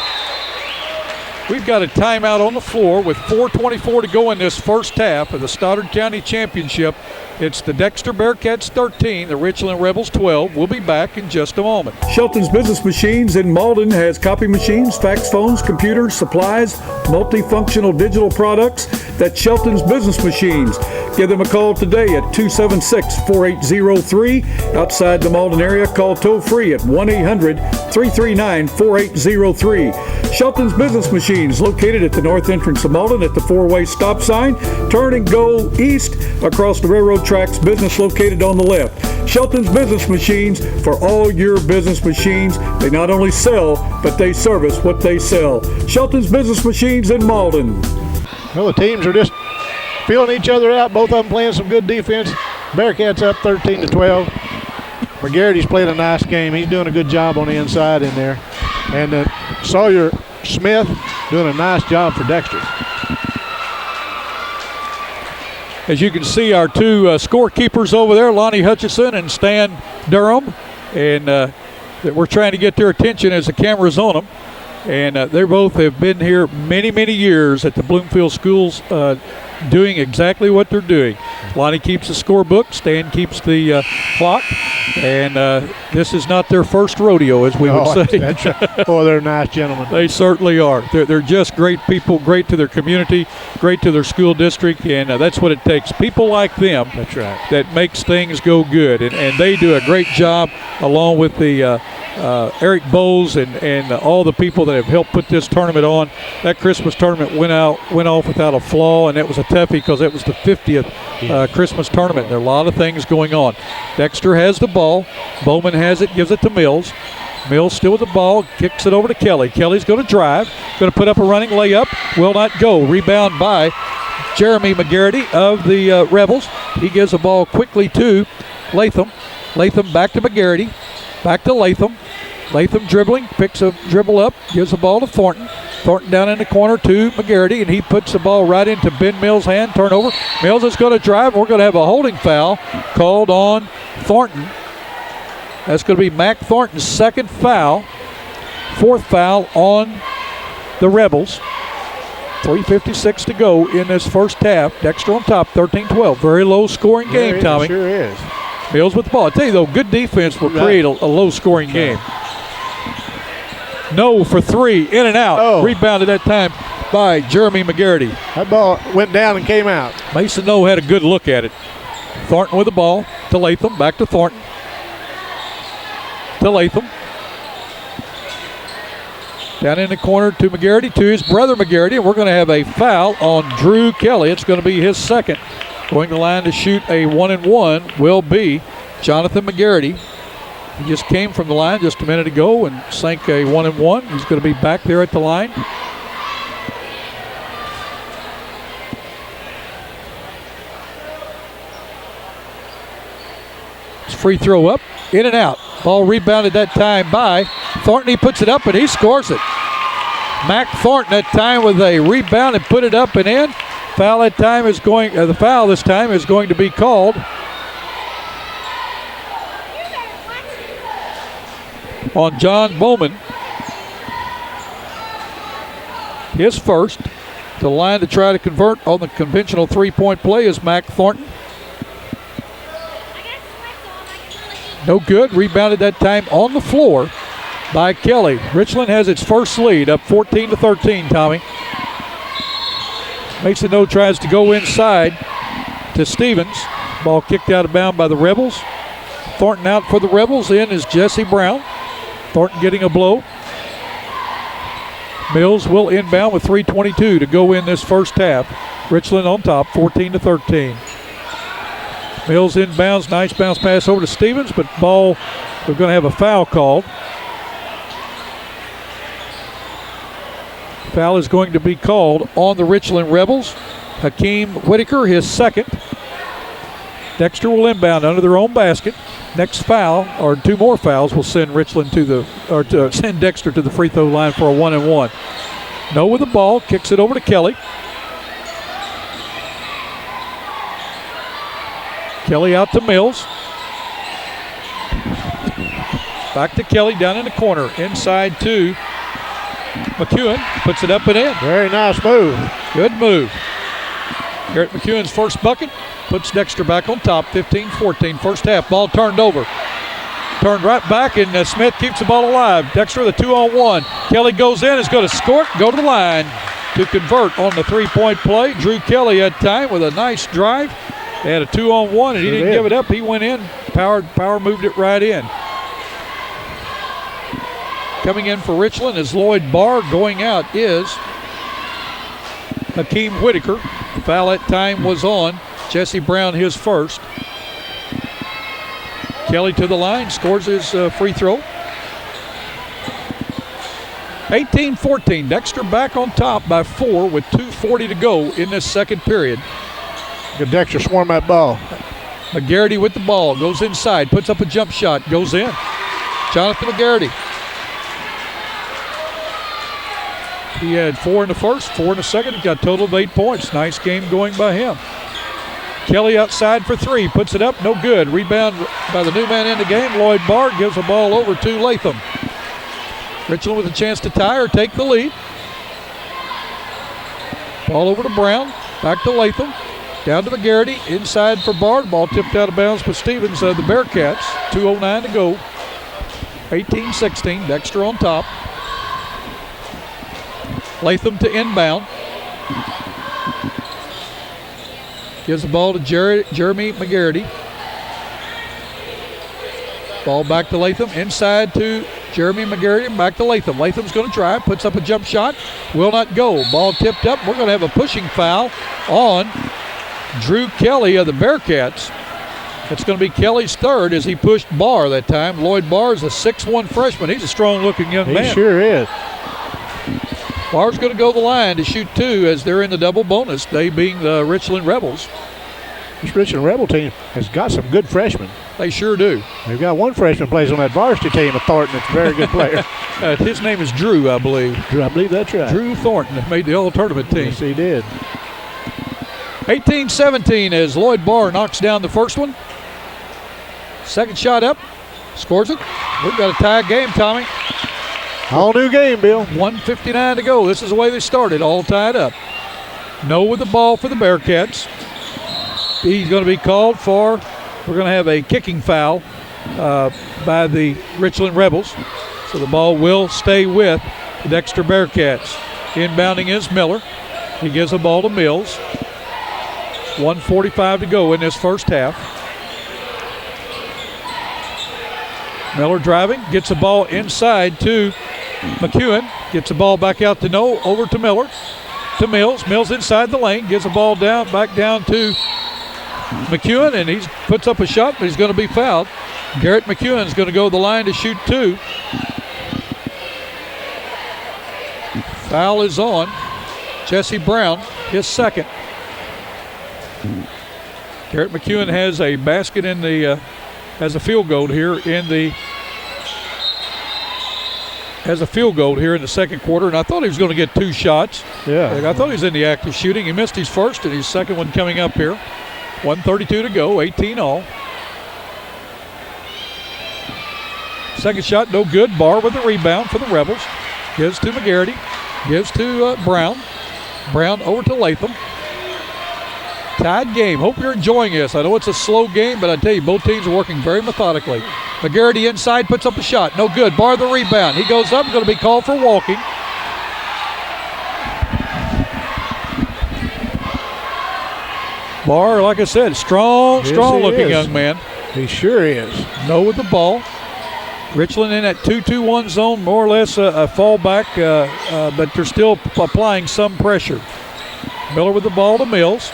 We've got a timeout on the floor with 4:24 to go in this first half of the Stoddard County Championship. It's the Dexter Bearcats 13, the Richland Rebels 12. We'll be back in just a moment.
Shelton's Business Machines in Malden has copy machines, fax phones, computers, supplies, multifunctional digital products. That's Shelton's Business Machines. Give them a call today at 276-4803. Outside the Malden area, call toll-free at 1-800-339-4803. Shelton's Business Machines, located at the north entrance of Malden at the 4-way stop sign. Turn and go east across the railroad tracks. Business located on the left. Shelton's Business Machines for all your business machines. They not only sell, but they service what they sell. Shelton's Business Machines in Malden.
Well, the teams are just feeling each other out. Both of them playing some good defense. Bearcats up 13-12. McGarrity's playing a nice game. He's doing a good job on the inside in there. And Sawyer Smith doing a nice job for Dexter.
As you can see, our two scorekeepers over there, Lonnie Hutchison and Stan Durham, and we're trying to get their attention as the camera's on them. And they both have been here many, many years at the Bloomfield schools doing exactly what they're doing. Lonnie keeps the scorebook, Stan keeps the clock, and this is not their first rodeo, as we would say.
That's right. Oh, they're nice gentlemen.
They certainly are. They're just great people, great to their community, great to their school district, and that's what it takes. People like them.
That's right.
That makes things go good, and they do a great job along with the Eric Bowles and all the people that have helped put this tournament on. That Christmas tournament went off without a flaw, and it was a toughie because it was the 50th Christmas tournament. There are a lot of things going on. Dexter has the ball. Bowman has it, gives it to Mills. Mills still with the ball, kicks it over to Kelly. Kelly's going to drive, going to put up a running layup, will not go. Rebound by Jeremy McGarity of the Rebels. He gives the ball quickly to Latham. Latham back to McGarity, back to Latham. Latham dribbling, picks a dribble up, gives the ball to Thornton. Thornton down in the corner to McGarity, and he puts the ball right into Ben Mills' hand. Turnover. Mills is going to drive. We're going to have a holding foul called on Thornton. That's going to be Mac Thornton's second foul. Fourth foul on the Rebels. 3:56 to go in this first half. Dexter on top, 13-12. Very low scoring game, Tommy.
It sure is.
Mills with the ball. I tell you, though, good defense will create a low-scoring game. No for three, in and out.
Oh.
Rebounded that time by Jeremy McGarity.
That ball went down and came out.
Mason No had a good look at it. Thornton with the ball to Latham, back to Thornton. To Latham. Down in the corner to McGarity, to his brother McGarity, and we're going to have a foul on Drew Kelly. It's going to be his second. Going to the line to shoot a 1-and-1 will be Jonathan McGarity. He just came from the line just a minute ago and sank a 1-and-1. He's going to be back there at the line. It's free throw up, in and out. Ball rebounded that time by Thornton. He puts it up and he scores it. Mac Thornton that time with a rebound and put it up and in. Foul that time is going. The foul this time is going to be called on John Bowman. His first. The line to try to convert on the conventional three-point play is Mac Thornton. No good. Rebounded that time on the floor by Kelly. Richland has its first lead, up 14-13, Tommy. Mason No tries to go inside to Stevens. Ball kicked out of bounds by the Rebels. Thornton out for the Rebels. In is Jesse Brown. Thornton getting a blow. Mills will inbound with 3:22 to go in this first half. Richland on top, 14-13. Mills inbounds, nice bounce pass over to Stevens, but ball, we're going to have a foul called. Foul is going to be called on the Richland Rebels. Hakeem Whitaker, his second. Dexter will inbound under their own basket. Next foul, or two more fouls, will send Richland send Dexter to the free throw line for a 1-and-1. No with the ball, kicks it over to Kelly. Kelly out to Mills. Back to Kelly down in the corner. Inside to McEwen. Puts it up and in.
Very nice move.
Good move. Garrett McEwen's first bucket puts Dexter back on top, 15-14. First half, ball turned over. Turned right back, and Smith keeps the ball alive. Dexter the 2-on-1. Kelly goes in, is going to score it, go to the line to convert on the three-point play. Drew Kelly had time with a nice drive. They had a 2-on-1, and he didn't give it up. He went in, power moved it right in. Coming in for Richland is Lloyd Barr. Going out is Hakeem Whitaker. Foul at time was on Jesse Brown, his first. Kelly to the line, scores his free throw. 18-14. Dexter back on top by 4 with 2:40 to go in this second period.
Good Dexter swarm that ball.
McGarity with the ball, goes inside, puts up a jump shot, goes in. Jonathan McGarity. He had 4 in the first, 4 in the second. He got a total of 8 points. Nice game going by him. Kelly outside for 3, puts it up, no good. Rebound by the new man in the game, Lloyd Barr, gives the ball over to Latham. Richland with a chance to tie or take the lead. Ball over to Brown, back to Latham, down to McGarity, inside for Barr. Ball tipped out of bounds with Stevens of the Bearcats. 2:09 to go. 18-16, Dexter on top. Latham to inbound. Gives the ball to Jeremy McGarity. Ball back to Latham. Inside to Jeremy McGarity. Back to Latham. Latham's going to drive. Puts up a jump shot. Will not go. Ball tipped up. We're going to have a pushing foul on Drew Kelly of the Bearcats. It's going to be Kelly's third as he pushed Barr that time. Lloyd Barr is a 6'1 freshman. He's a strong-looking young man.
He sure is.
Barr's going to go the line to shoot 2 as they're in the double bonus, they being the Richland Rebels.
This Richland Rebel team has got some good freshmen.
They sure do.
They've got one freshman plays on that varsity team, a Thornton, that's a very good player.
His name is Drew, I believe.
I believe that's right.
Drew Thornton made the all-tournament team.
Yes, he did.
18-17 as Lloyd Barr knocks down the first one. Second shot up, scores it. We've got a tie game, Tommy.
All new game, Bill.
1:59 to go. This is the way they started, all tied up. No with the ball for the Bearcats. He's going to be called for. We're going to have a kicking foul by the Richland Rebels. So the ball will stay with the Dexter Bearcats. Inbounding is Miller. He gives the ball to Mills. 1:45 to go in this first half. Miller driving, gets the ball inside to McEwen, gets the ball back out to over to Miller, to Mills. Mills inside the lane, gives the ball back down to McEwen, and he puts up a shot, but he's going to be fouled. Garrett McEwen is going to go to the line to shoot 2. Foul is on Jesse Brown, his second. Garrett McEwen has a basket in the has a field goal here in the second quarter, and I thought he was going to get 2 shots.
Yeah.
I thought he was in the act of shooting. He missed his first and his second one coming up here. 1:32 to go, 18 all. Second shot, no good. Barr with the rebound for the Rebels. Gives to McGarity. Gives to Brown. Brown over to Latham. Tied game. Hope you're enjoying this. I know it's a slow game, but I tell you, both teams are working very methodically. McGarity inside, puts up a shot. No good. Barr the rebound. He goes up, going to be called for walking. Barr, like I said, strong looking young man.
He sure is.
No with the ball. Richland in that 2-2-1 zone, more or less a fallback, but they're still applying some pressure. Miller with the ball to Mills.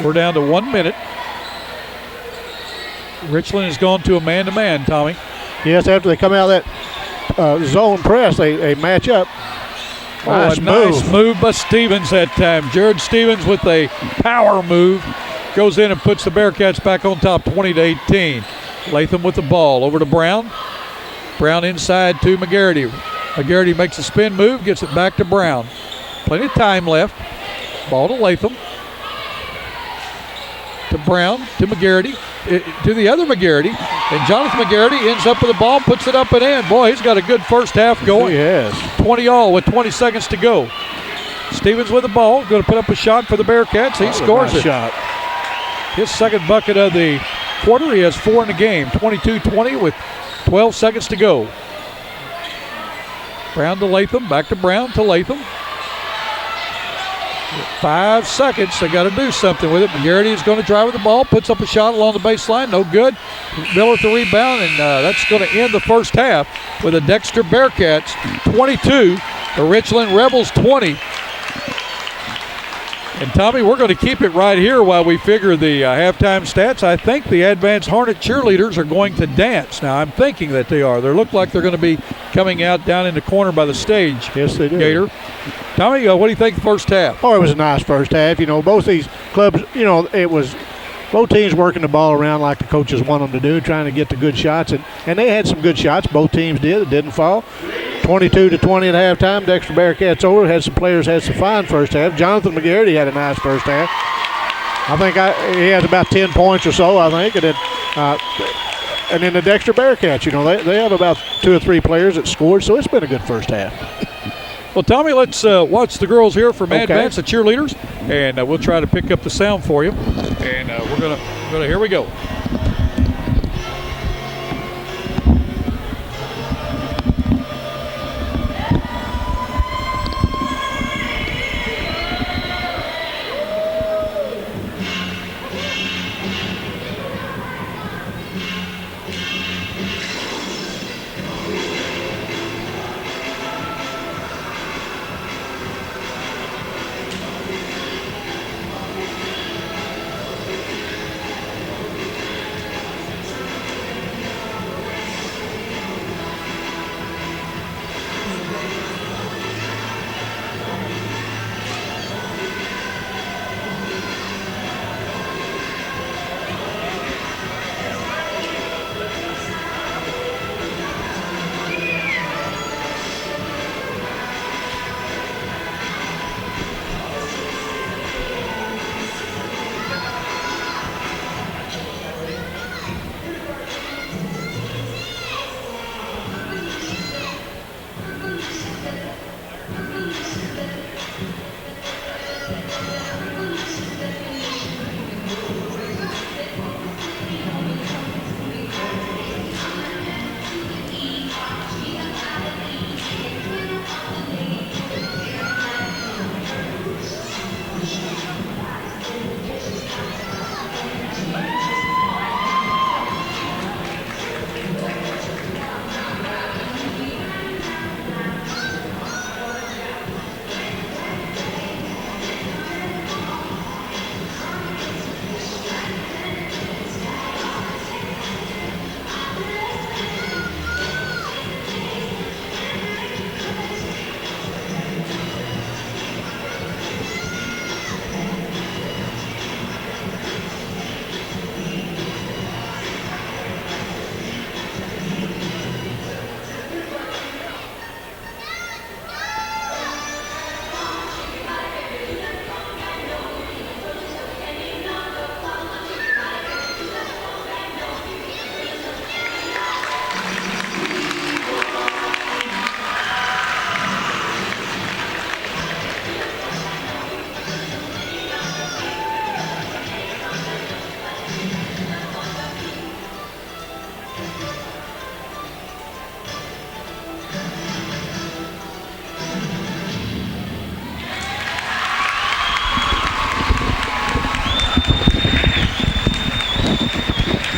We're down to 1 minute. Richland has gone to a man-to-man, Tommy.
Yes, after they come out of that zone press, they match up.
Nice move by Stevens that time. Jared Stevens with a power move goes in and puts the Bearcats back on top, 20-18. Latham with the ball over to Brown. Brown inside to McGarity. McGarity makes a spin move, gets it back to Brown. Plenty of time left. Ball to Latham. To Brown, to McGarity, to the other McGarity. And Jonathan McGarity ends up with the ball, puts it up and in. Boy, he's got a good first half going.
He has.
20 all with 20 seconds to go. Stevens with the ball, going to put up a shot for the Bearcats. He scores it.
Shot.
His second bucket of the quarter. He has 4 in the game. 22-20 with 12 seconds to go. Brown to Latham, back to Brown to Latham. 5 seconds. They got to do something with it. McGarity is going to drive with the ball, puts up a shot along the baseline. No good. Miller with the rebound, and that's going to end the first half with the Dexter Bearcats 22, the Richland Rebels 20. And Tommy, we're going to keep it right here while we figure the halftime stats. I think the Advanced Hornet cheerleaders are going to dance. Now, I'm thinking that they are. They look like they're going to be coming out down in the corner by the stage.
Yes, they do.
Gator. Tommy, what do you think the first half?
Oh, it was a nice first half. You know, both these clubs, you know, it was both teams working the ball around like the coaches want them to do, trying to get the good shots. And they had some good shots. Both teams did. It didn't fall. 22-20 at halftime. Dexter Bearcats over. Had some players had some fine first half. Jonathan McGarity had a nice first half. I think he had about 10 points or so, I think. And then the Dexter Bearcats, you know, they have about 2 or 3 players that scored, so it's been a good first half.
Well, Tommy, let's watch the girls here from Advance, the cheerleaders, and we'll try to pick up the sound for you. And we're gonna here we go.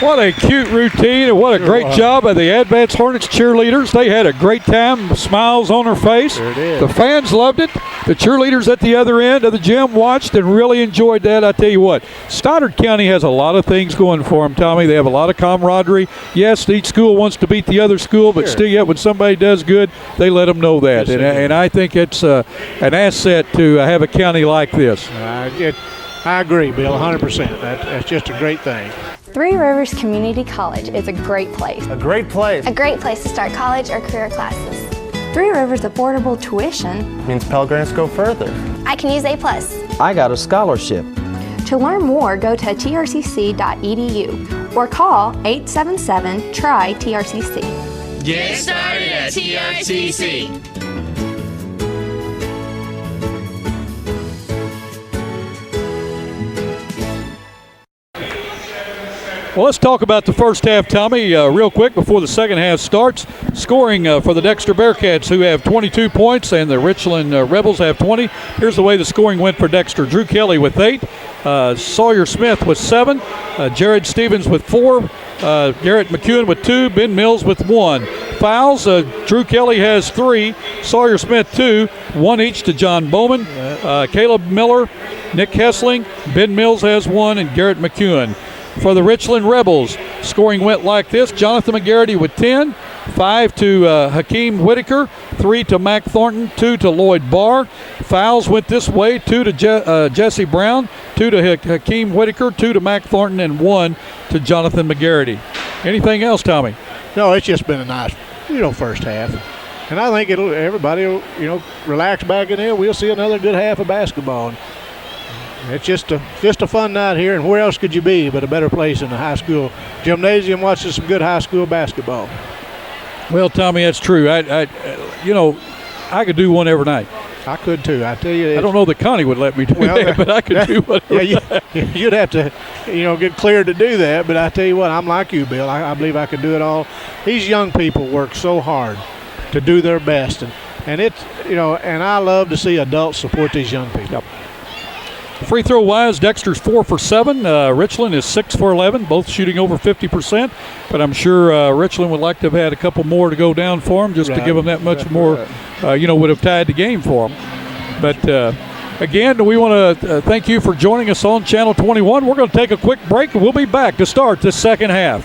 What a cute routine, and what a great job by the Advance Hornets cheerleaders. They had a great time, smiles on their face.
Sure did.
The fans loved it. The cheerleaders at the other end of the gym watched and really enjoyed that. I tell you what, Stoddard County has a lot of things going for them, Tommy. They have a lot of camaraderie. Yes, each school wants to beat the other school, but still yet when somebody does good, they let them know that.
Yes,
and I think it's an asset to have a county like this.
I agree, Bill, 100%. That's just a great thing.
Three Rivers Community College is a great place.
A great place.
A great place to start college or career classes.
Three Rivers affordable tuition
Means Pell Grants go further.
I can use A+.
I got a scholarship.
To learn more, go to trcc.edu or call 877-TRY-TRCC.
Get started at TRCC.
Well, let's talk about the first half, Tommy, real quick before the second half starts. Scoring for the Dexter Bearcats, who have 22 points, and the Richland Rebels have 20. Here's the way the scoring went for Dexter. Drew Kelly with 8, Sawyer Smith with 7, Jared Stevens with 4, Garrett McEwen with 2, Ben Mills with 1. Fouls, Drew Kelly has 3, Sawyer Smith 2, 1 each to John Bowman, Caleb Miller, Nick Hessling, Ben Mills has 1, and Garrett McEwen. For the Richland Rebels, scoring went like this. Jonathan McGarity with 10, 5 to Hakeem Whitaker, 3 to Mac Thornton, 2 to Lloyd Barr. Fouls went this way, 2 to Jesse Brown, 2 to Hakeem Whitaker, 2 to Mac Thornton, and 1 to Jonathan McGarity. Anything else, Tommy?
No, it's just been a nice, first half. And I think everybody will, relax back in there. We'll see another good half of basketball. And it's just a fun night here, and where else could you be but a better place in the high school gymnasium watching some good high school basketball?
Well, Tommy, that's true. I I could do one every night.
I could too. I tell you,
I don't know that Connie would let me do that, but I could do one.
You'd have to, get cleared to do that. But I tell you what, I'm like you, Bill. I believe I could do it all. These young people work so hard to do their best, and it's and I love to see adults support these young people.
Yep. Free throw wise, Dexter's 4 for 7. Richland is 6 for 11, both shooting over 50%. But I'm sure Richland would like to have had a couple more to go down for them, just to give them that much more. Would have tied the game for them. But again, we want to thank you for joining us on Channel 21. We're going to take a quick break, and we'll be back to start this second half.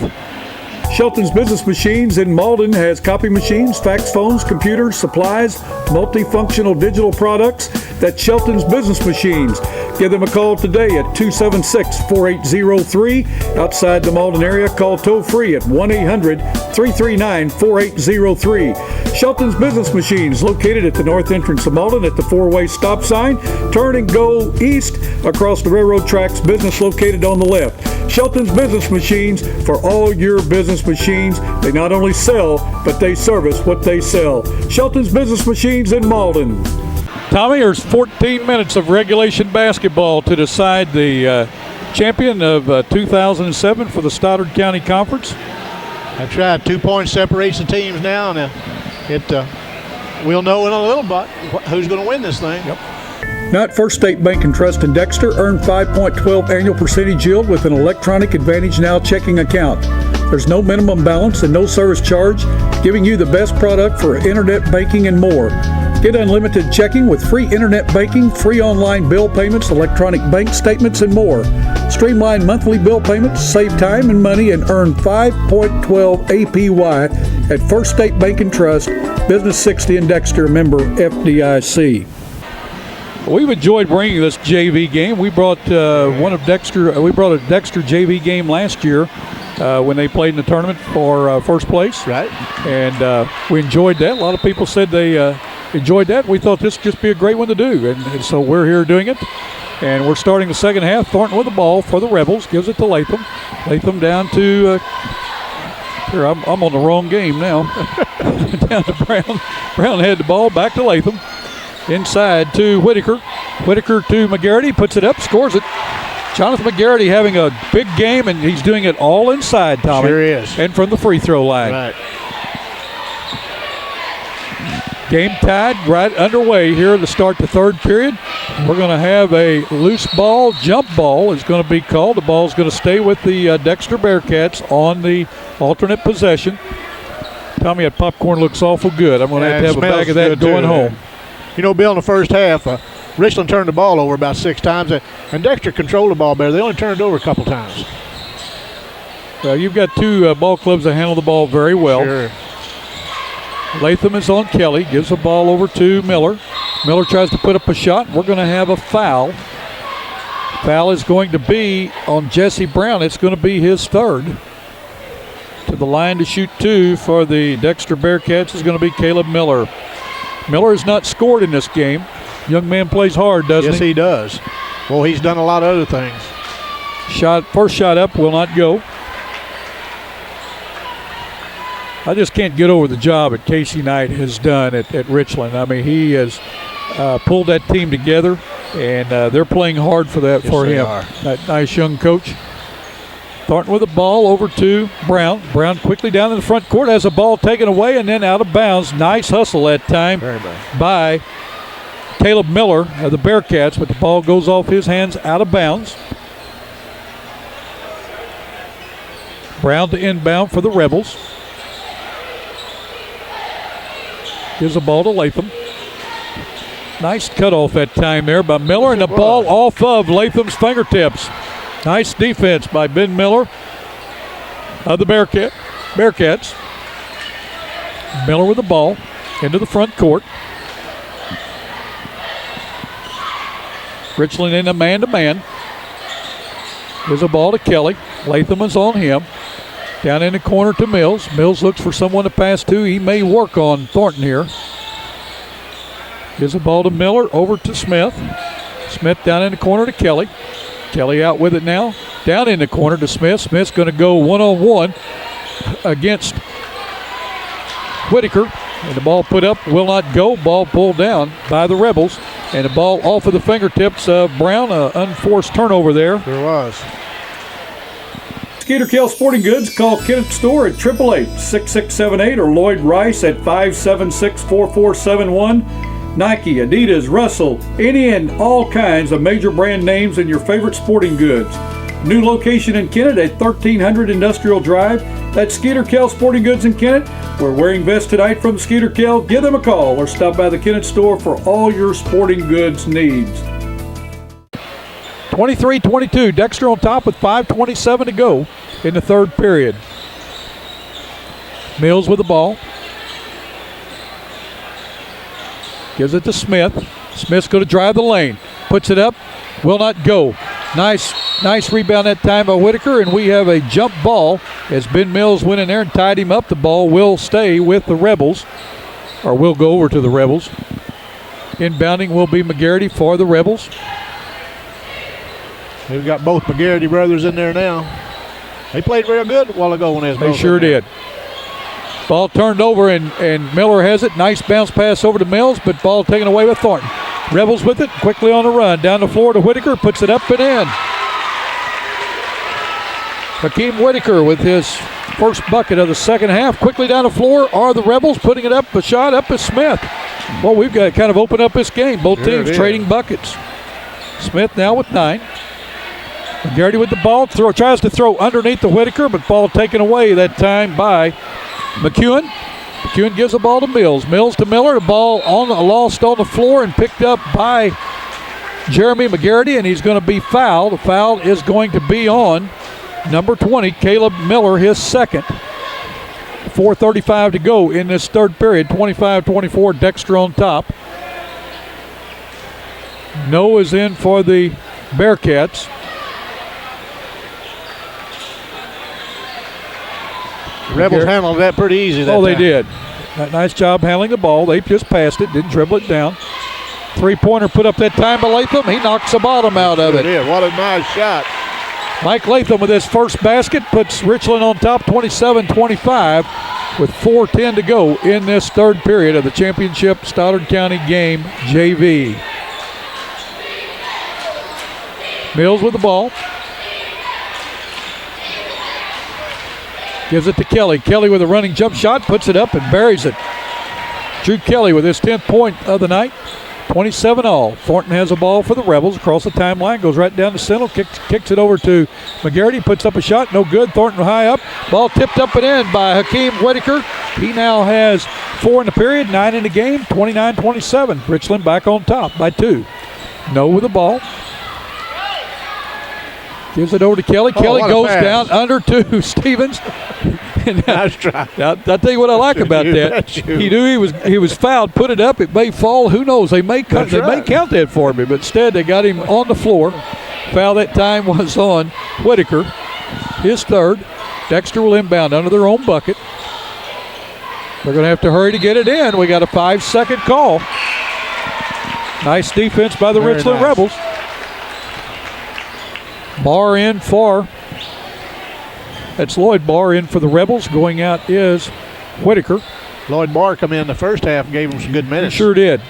Shelton's Business Machines in Malden has copy machines, fax phones, computers, supplies, multifunctional digital products. That's Shelton's Business Machines. Give them a call today at 276-4803. Outside the Malden area, call toll-free at 1-800-339-4803. Shelton's Business Machines, located at the north entrance of Malden at the four-way stop sign. Turn and go east across the railroad tracks. Business located on the left. Shelton's Business Machines for all your business machines. They not only sell, but they service what they sell. Shelton's Business Machines in Malden.
Tommy, there's 14 minutes of regulation basketball to decide the champion of 2007 for the Stoddard County Conference.
That's right. 2 points separates the teams now, and we'll know in a little bit who's going to win this thing.
Yep.
Now at First State Bank and Trust in Dexter, earn 5.12 annual percentage yield with an electronic Advantage Now checking account. There's no minimum balance and no service charge, giving you the best product for internet banking and more. Get unlimited checking with free internet banking, free online bill payments, electronic bank statements, and more. Streamline monthly bill payments, save time and money, and earn 5.12 APY at First State Bank and Trust, Business 60 in Dexter, member FDIC.
We've enjoyed bringing this JV game. We brought a Dexter JV game last year when they played in the tournament for first place.
Right.
And we enjoyed that. A lot of people said they enjoyed that. We thought this would just be a great one to do. And so we're here doing it. And we're starting the second half. Thornton with the ball for the Rebels. Gives it to Latham. Latham down to here, I'm on the wrong game now. Down to Brown. Brown had the ball. Back to Latham. Inside to Whitaker. Whitaker to McGarity. Puts it up. Scores it. Jonathan McGarity having a big game, and he's doing it all inside, Tommy.
Sure is.
And from the free throw line.
Right.
Game tied, right underway here to start the third period. We're going to have a loose ball, jump ball is going to be called. The ball is going to stay with the Dexter Bearcats on the alternate possession. Tommy, that popcorn looks awful good. I'm going to have a bag of that going home.
Bill, in the first half, Richland turned the ball over about 6 times, and Dexter controlled the ball better. They only turned it over a couple times.
Well, you've got two ball clubs that handle the ball very well.
Sure.
Latham is on Kelly, gives the ball over to Miller. Miller tries to put up a shot. We're going to have a foul. Foul is going to be on Jesse Brown. It's going to be his third. To the line to shoot 2 for the Dexter Bearcats is going to be Caleb Miller. Miller has not scored in this game. Young man plays hard, doesn't he?
Yes, he does. Well, he's done a lot of other things.
First shot up will not go. I just can't get over the job that Casey Knight has done at Richland. I mean, he has pulled that team together, and they're playing hard for that for him. That nice young coach. Thornton with the ball over to Brown. Brown quickly down in the front court, has the ball taken away and then out of bounds. Nice hustle that time by Caleb Miller of the Bearcats, but the ball goes off his hands out of bounds. Brown to inbound for the Rebels. Gives the ball to Latham. Nice cutoff that time there by Miller, and the ball off of Latham's fingertips. Nice defense by Ben Miller of the Bearcats. Miller with the ball into the front court. Richland in a man-to-man. Gives a ball to Kelly. Latham is on him. Down in the corner to Mills. Mills looks for someone to pass to. He may work on Thornton here. Gives the ball to Miller, over to Smith. Smith down in the corner to Kelly. Kelly out with it now. Down in the corner to Smith. Smith's going to go one-on-one against Whitaker. And the ball put up, will not go. Ball pulled down by the Rebels. And the ball off of the fingertips of Brown. An unforced turnover there.
There was.
Skeeter Kell Sporting Goods. Call Kenneth Store at 888-6678 or Lloyd Rice at 576-4471. Nike, Adidas, Russell, any and all kinds of major brand names in your favorite sporting goods. New location in Kennett at 1300 Industrial Drive. That's Skeeter Kell Sporting Goods in Kennett. We're wearing vests tonight from Skeeter Kell. Give them a call or stop by the Kennett store for all your sporting goods needs.
23-22. Dexter on top with 5:27 to go in the third period. Mills with the ball. Gives it to Smith. Smith's going to drive the lane. Puts it up. Will not go. Nice rebound that time by Whitaker, and we have a jump ball as Ben Mills went in there and tied him up. The ball will stay with the Rebels, or will go over to the Rebels. Inbounding will be McGarity for the Rebels.
We've got both McGarity brothers in there now. They played real good a while ago when they was both
They sure
in there.
did. Ball turned over, and Miller has it. Nice bounce pass over to Mills, but ball taken away with Thornton. Rebels with it, quickly on the run. Down the floor to Whitaker, puts it up and in. Hakeem Whitaker with his first bucket of the second half. Quickly down the floor are the Rebels, putting it up. A shot up is Smith. Well, we've got to kind of open up this game. Both teams trading buckets. Smith now with 9. McGarity with the ball, tries to throw underneath the Whitaker, but ball taken away that time by McEwen. McEwen gives the ball to Mills. Mills to Miller. The ball lost on the floor and picked up by Jeremy McGarity, and he's going to be fouled. The foul is going to be on number 20, Caleb Miller, his second. 4:35 to go in this third period. 25-24, Dexter on top. No is in for the Bearcats.
Rebels handled that pretty easy that
they
time.
did. Nice job handling the ball. They just passed it, didn't dribble it down. Three-pointer put up that time by Latham. He knocks the bottom out of it.
Did. What a nice shot.
Mike Latham with his first basket puts Richland on top 27-25 with 4:10 to go in this third period of the championship Stoddard County game JV. Mills with the ball. Gives it to Kelly. Kelly with a running jump shot, puts it up and buries it. Drew Kelly with his 10th point of the night. 27-all. Thornton has a ball for the Rebels across the timeline, goes right down the center, kicks it over to McGarity, puts up a shot, no good. Thornton high up. Ball tipped up and in by Hakeem Whitaker. He now has 4 in the period, 9 in the game, 29-27. Richland back on top by 2. No with the ball. Gives it over to Kelly. Kelly goes down under to Stevens.
Nice try.
I'll tell you what I like about that. He knew he was fouled, put it up. It may fall. Who knows? They may count that for me, but instead they got him on the floor. Foul that time was on Whitaker, his third. Dexter will inbound under their own bucket. They're going to have to hurry to get it in. We got a 5-second call. Nice defense by the Richland Rebels. Barr in for, that's Lloyd Barr in for the Rebels. Going out is Whitaker.
Lloyd Barr come in the first half and gave him some good minutes.
He sure did.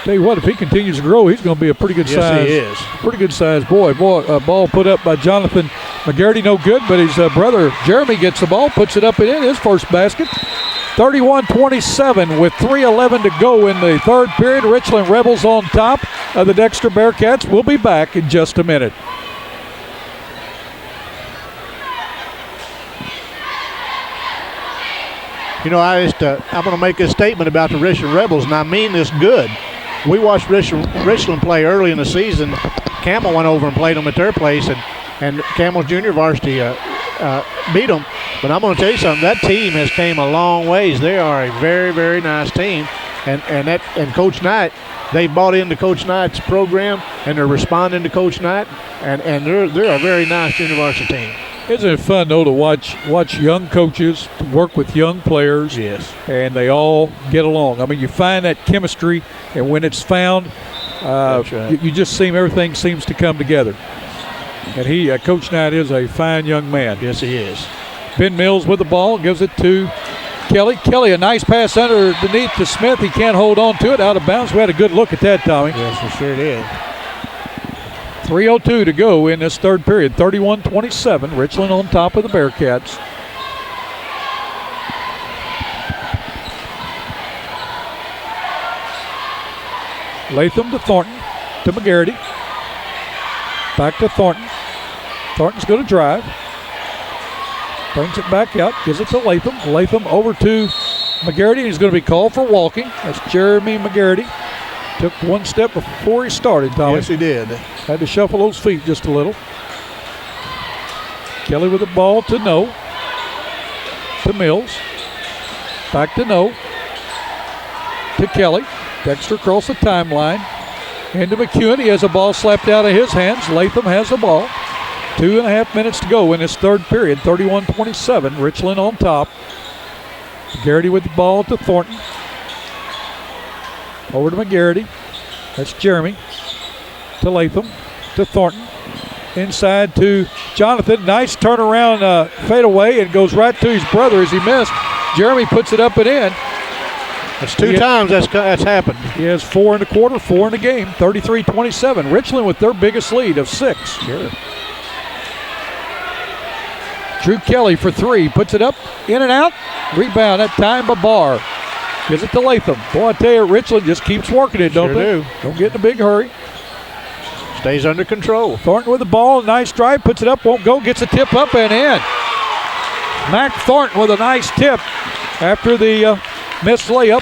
Tell you what, if he continues to grow, he's going to be a pretty good size.
Yes, he is.
Pretty good size boy. Ball put up by Jonathan McGarity, no good, but his brother Jeremy gets the ball, puts it up and in, his first basket. 31-27 with 3:11 to go in the third period. Richland Rebels on top of the Dexter Bearcats. We'll be back in just a minute.
I'm going to make this statement about the Richland Rebels, and I mean this good. We watched Richland play early in the season. Camel went over and played them at their place, and Camel Junior Varsity beat them. But I'm going to tell you something. That team has came a long ways. They are a very, very nice team, and Coach Knight, they bought into Coach Knight's program, and they're responding to Coach Knight, and they're a very nice junior varsity team.
Isn't it fun, though, to watch young coaches to work with young players?
Yes.
And they all get along. I mean, you find that chemistry, and when it's found,
That's right.
you just seem everything seems to come together. And Coach Knight is a fine young man.
Yes, he is.
Ben Mills with the ball, gives it to Kelly. Kelly, a nice pass underneath to Smith. He can't hold on to it, out of bounds. We had a good look at that, Tommy.
Yes, we sure did.
3:02 to go in this third period. 31-27. Richland on top of the Bearcats. Latham to Thornton to McGarity. Back to Thornton. Thornton's going to drive. Brings it back out. Gives it to Latham. Latham over to McGarity. He's going to be called for walking. That's Jeremy McGarity. Took one step before he started, Tommy.
Yes, he did.
Had to shuffle those feet just a little. Kelly with the ball to No. To Mills. Back to No. To Kelly. Dexter across the timeline. Into McEwen. He has a ball slapped out of his hands. Latham has the ball. 2.5 minutes to go in this third period. 31-27. Richland on top. McGarity with the ball to Thornton. Over to McGarity. That's Jeremy. To Latham. To Thornton. Inside to Jonathan. Nice turnaround fadeaway, and goes right to his brother as he missed. Jeremy puts it up and in.
That's two times that's happened.
He has 4 in the quarter, 4 in the game. 33-27. Richland with their biggest lead of 6.
Sure.
Drew Kelly for 3. Puts it up, in and out. Rebound that time by Barr. Gives it to Latham. Boy, I tell you, Richland just keeps working it, don't they? Don't get in a big hurry.
Stays under control.
Thornton with the ball. Nice drive. Puts it up. Won't go. Gets a tip up and in. Mac Thornton with a nice tip after the missed layup.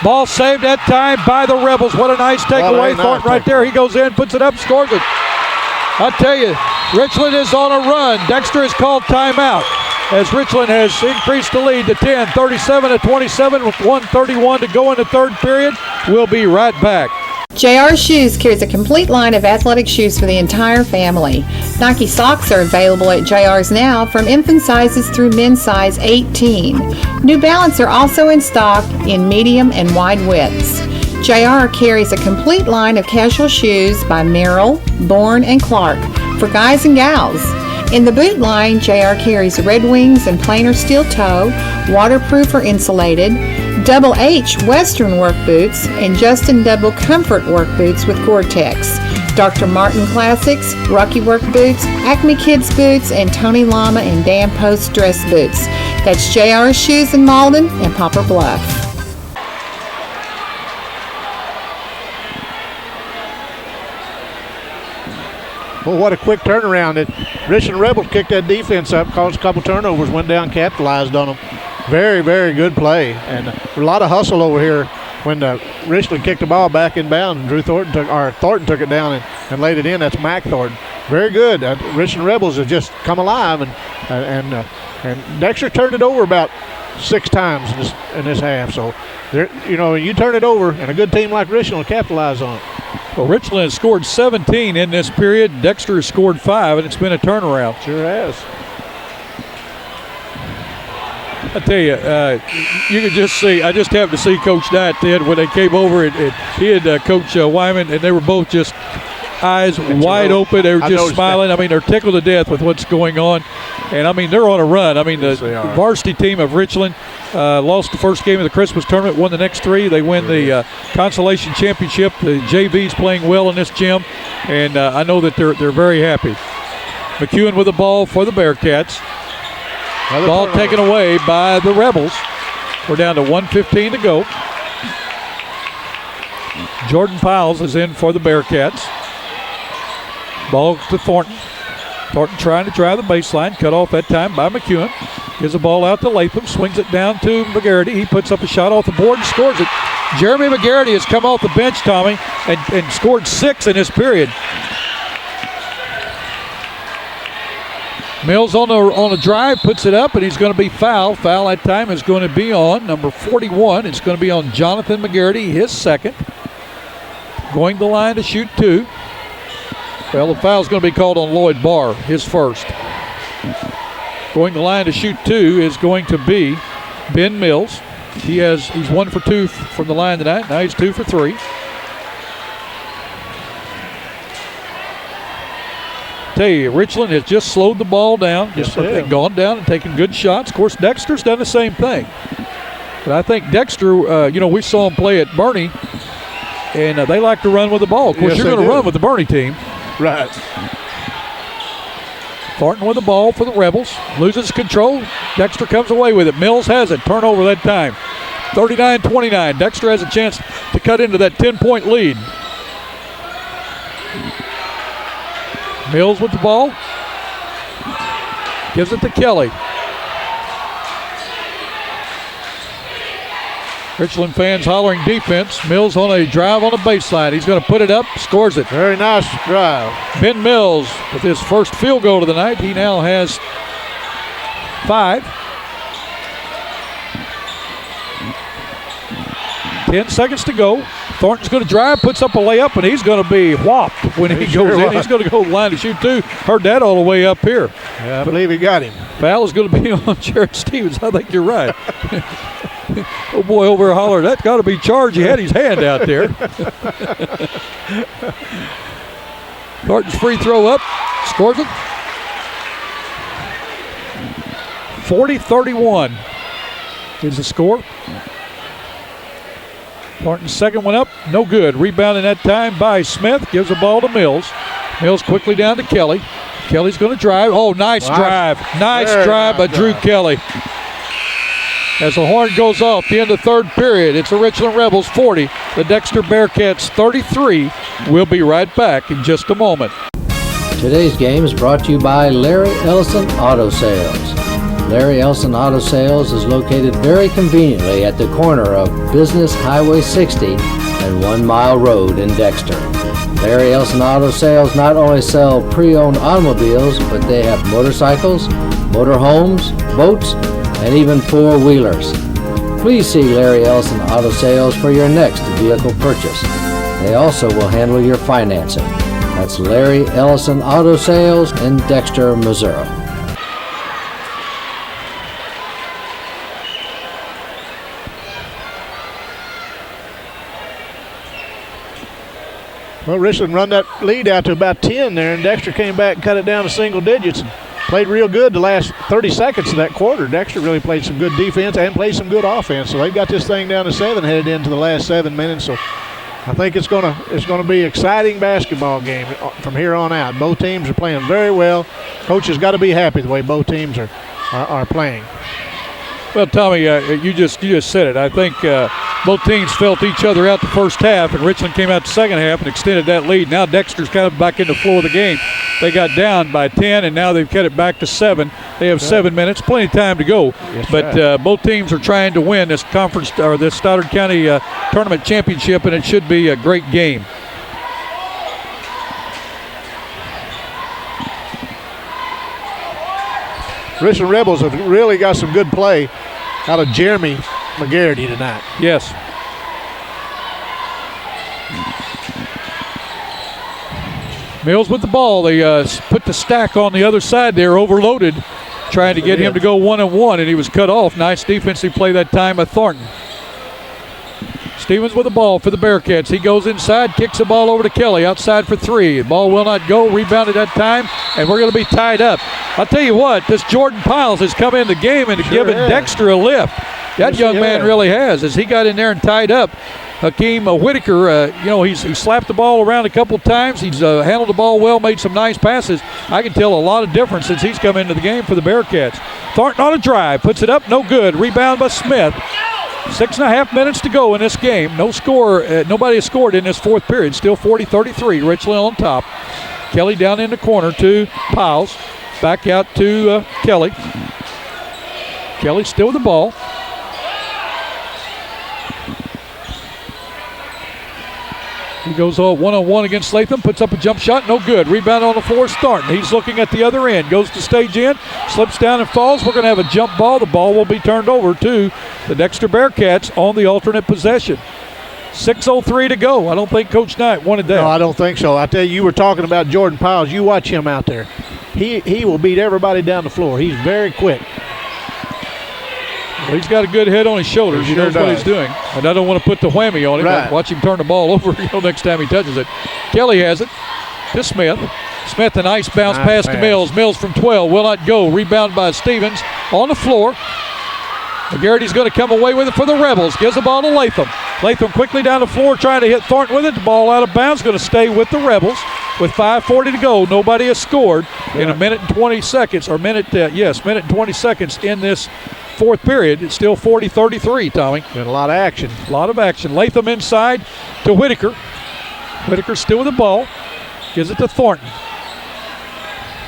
Ball saved that time by the Rebels. What a nice takeaway. Thornton right there. He goes in, puts it up, scores it. I tell you, Richland is on a run. Dexter has called timeout as Richland has increased the lead to 10, 37-27 with 1:31 to go in the third period. We'll be right back.
JR Shoes carries a complete line of athletic shoes for the entire family. Nike socks are available at JR's now from infant sizes through men's size 18. New Balance are also in stock in medium and wide widths. JR carries a complete line of casual shoes by Merrill, Bourne, and Clark for guys and gals. In the boot line, JR carries Red Wings and plainer steel toe, waterproof or insulated, Double H Western work boots, and Justin Double Comfort work boots with Gore-Tex, Dr. Martin Classics, Rocky work boots, Acme Kids boots, and Tony Lama and Dan Post dress boots. That's JR Shoes in Malden and Poplar Bluff.
Well, what a quick turnaround. Richland Rebels kicked that defense up, caused a couple turnovers, went down, capitalized on them. Very, very good play. And a lot of hustle over here when Richland kicked the ball back in bounds. Thornton took it down and laid it in. That's Mac Thornton. Very good. Richland Rebels have just come alive, and Dexter turned it over about 6 times in this half. So, you turn it over, and a good team like Richland will capitalize on it.
Well, Richland has scored 17 in this period. Dexter has scored 5, and it's been a turnaround.
Sure has.
I tell you, you could just see, I just happened to see Coach Knight then when they came over, and he had Coach Wyman, and they were both just eyes wide open. They were just smiling. That. I mean, they're tickled to death with what's going on. And, I mean, they're on a run. I mean, the varsity team of Richland lost the first game of the Christmas tournament, won the next 3. They win the consolation championship. The JV's playing well in this gym, and I know that they're very happy. McEwen with the ball for the Bearcats. Ball taken away by the Rebels. We're down to 1:15 to go. Jordan Piles is in for the Bearcats. Ball to Thornton. Thornton trying to drive the baseline. Cut off that time by McEwen. Gives the ball out to Latham, swings it down to McGarity. He puts up a shot off the board and scores it. Jeremy McGarity has come off the bench, Tommy, and scored 6 in this period. Mills on a drive, puts it up, and he's going to be fouled. Foul that time is going to be on number 41. It's going to be on Jonathan McGarity, his second. Going to the line to shoot 2. Well, the foul's going to be called on Lloyd Barr, his first. Going to the line to shoot 2 is going to be Ben Mills. He's 1 for 2 from the line tonight. Now he's 2 for 3. Tell you, Richland has just slowed the ball down, just gone down and taken good shots. Of course, Dexter's done the same thing. But I think Dexter, we saw him play at Bernie, and they like to run with the ball. Of course, you're going to run with the Bernie team.
Right.
Thornton with the ball for the Rebels. Loses control. Dexter comes away with it. Mills has it. Turnover that time. 39-29. Dexter has a chance to cut into that 10-point lead. Mills with the ball. Gives it to Kelly. Richland fans hollering defense. Mills on a drive on the baseline. He's going to put it up, scores it.
Very nice drive.
Ben Mills with his first field goal of the night. He now has 5. 10 seconds to go. Thornton's going to drive, puts up a layup, and he's going to be whopped when he goes in. He's going to go to the line to shoot 2. Heard that all the way up here.
Yeah, I believe he got him.
Foul is going to be on Jared Stevens. I think you're right. Oh, boy, over here hollered, that's got to be charged. He had his hand out there. Thornton's free throw up. Scores it. 40-31 is the score. Thornton's second one up, no good. Rebounding that time by Smith. Gives the ball to Mills. Mills quickly down to Kelly. Kelly's going to drive. Oh, nice drive. Nice drive by Drew Kelly. As the horn goes off, the end of the third period, it's the Richland Rebels 40, the Dexter Bearcats 33. We'll be right back in just a moment.
Today's game is brought to you by Larry Ellison Auto Sales. Larry Ellison Auto Sales is located very conveniently at the corner of Business Highway 60 and 1 Mile Road in Dexter. Larry Ellison Auto Sales not only sell pre-owned automobiles, but they have motorcycles, motorhomes, boats, and even four-wheelers. Please see Larry Ellison Auto Sales for your next vehicle purchase. They also will handle your financing. That's Larry Ellison Auto Sales in Dexter, Missouri.
Well, Richland run that lead out to about 10 there, and Dexter came back and cut it down to single digits and played real good the last 30 seconds of that quarter. Dexter really played some good defense and played some good offense. So they've got this thing down to 7 headed into the last 7 minutes. So I think it's gonna be an exciting basketball game from here on out. Both teams are playing very well. Coach has got to be happy the way both teams are playing.
Well, Tommy, you just said it. I think both teams felt each other out the first half, and Richland came out the second half and extended that lead. Now Dexter's kind of back in the flow of the game. They got down by 10, and now they've cut it back to 7. They have 7 minutes, plenty of time to go. But both teams are trying to win this conference or this Stoddard County tournament championship, and it should be a great game.
Richland Rebels have really got some good play out of Jeremy McGarity tonight.
Yes. Mills with the ball. They put the stack on the other side there, overloaded, trying to get him to go 1-on-1, and he was cut off. Nice defensive play that time by Thornton. Stevens with the ball for the Bearcats. He goes inside, kicks the ball over to Kelly, outside for 3. The ball will not go, rebounded that time, and we're going to be tied up. I'll tell you what, this Jordan Piles has come in the game and given Dexter a lift. That young man really has, as he got in there and tied up. Hakeem Whitaker, he's slapped the ball around a couple of times. He's handled the ball well, made some nice passes. I can tell a lot of difference since he's come into the game for the Bearcats. Thornton on a drive, puts it up, no good. Rebound by Smith. 6.5 minutes to go in this game. No score. Nobody has scored in this fourth period. Still 40-33. Richland on top. Kelly down in the corner to Piles. Back out to Kelly. Kelly still with the ball. He goes all one-on-one against Latham, puts up a jump shot, no good. Rebound on the floor, Thornton. He's looking at the other end, goes to stage in, slips down and falls. We're going to have a jump ball. The ball will be turned over to the Dexter Bearcats on the alternate possession. 6:03 to go. I don't think Coach Knight wanted that.
No, I don't think so. I tell you were talking about Jordan Piles. You watch him out there. He will beat everybody down the floor. He's very quick.
Well, he's got a good head on his shoulders. He knows what he's doing. And I don't want to put the whammy on it.
Right.
Watch him turn the ball over next time he touches it. Kelly has it to Smith. Smith, a nice bounce pass to Mills. Mills from 12 will not go. Rebound by Stevens on the floor. McGarrity's going to come away with it for the Rebels. Gives the ball to Latham. Latham quickly down the floor trying to hit Thornton with it. The ball out of bounds. Going to stay with the Rebels with 5:40 to go. Nobody has scored in a minute and 20 seconds. Or minute and 20 seconds in this fourth period. It's still 40-33, Tommy.
Been a lot of action.
A lot of action. Latham inside to Whitaker. Whitaker still with the ball. Gives it to Thornton.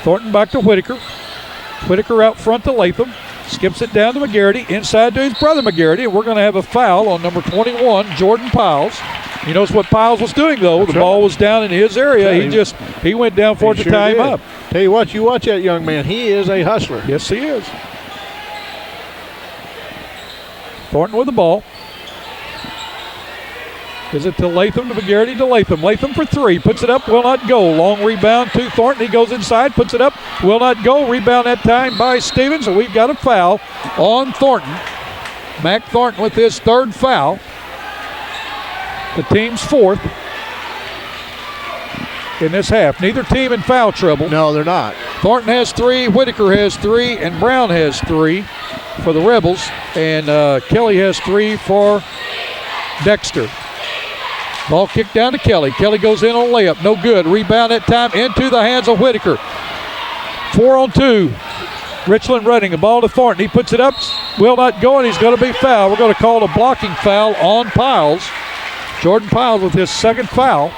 Thornton back to Whitaker. Whitaker out front to Latham. Skips it down to McGarrity, inside to his brother McGarrity, and we're going to have a foul on number 21, Jordan Piles. You notice what Piles was doing, though. The ball was down in his area. He went down for it to tie him up.
Tell you what, you watch that young man. He is a hustler.
Yes, he is. Thornton with the ball. Gives it to Latham, to McGarrity, to Latham. Latham for three. Puts it up, will not go. Long rebound to Thornton. He goes inside, puts it up, will not go. Rebound that time by Stevens, and we've got a foul on Thornton. Mac Thornton with his third foul. The team's fourth in this half. Neither team in foul trouble.
No, they're not.
Thornton has three, Whitaker has three, and Brown has three for the Rebels. And Kelly has three for Dexter. Ball kicked down to Kelly. Kelly goes in on layup. No good. Rebound that time into the hands of Whitaker. 4-on-2. Richland running. The ball to Thornton. He puts it up. Will not go, and he's going to be fouled. We're going to call a blocking foul on Piles. Jordan Piles with his second foul.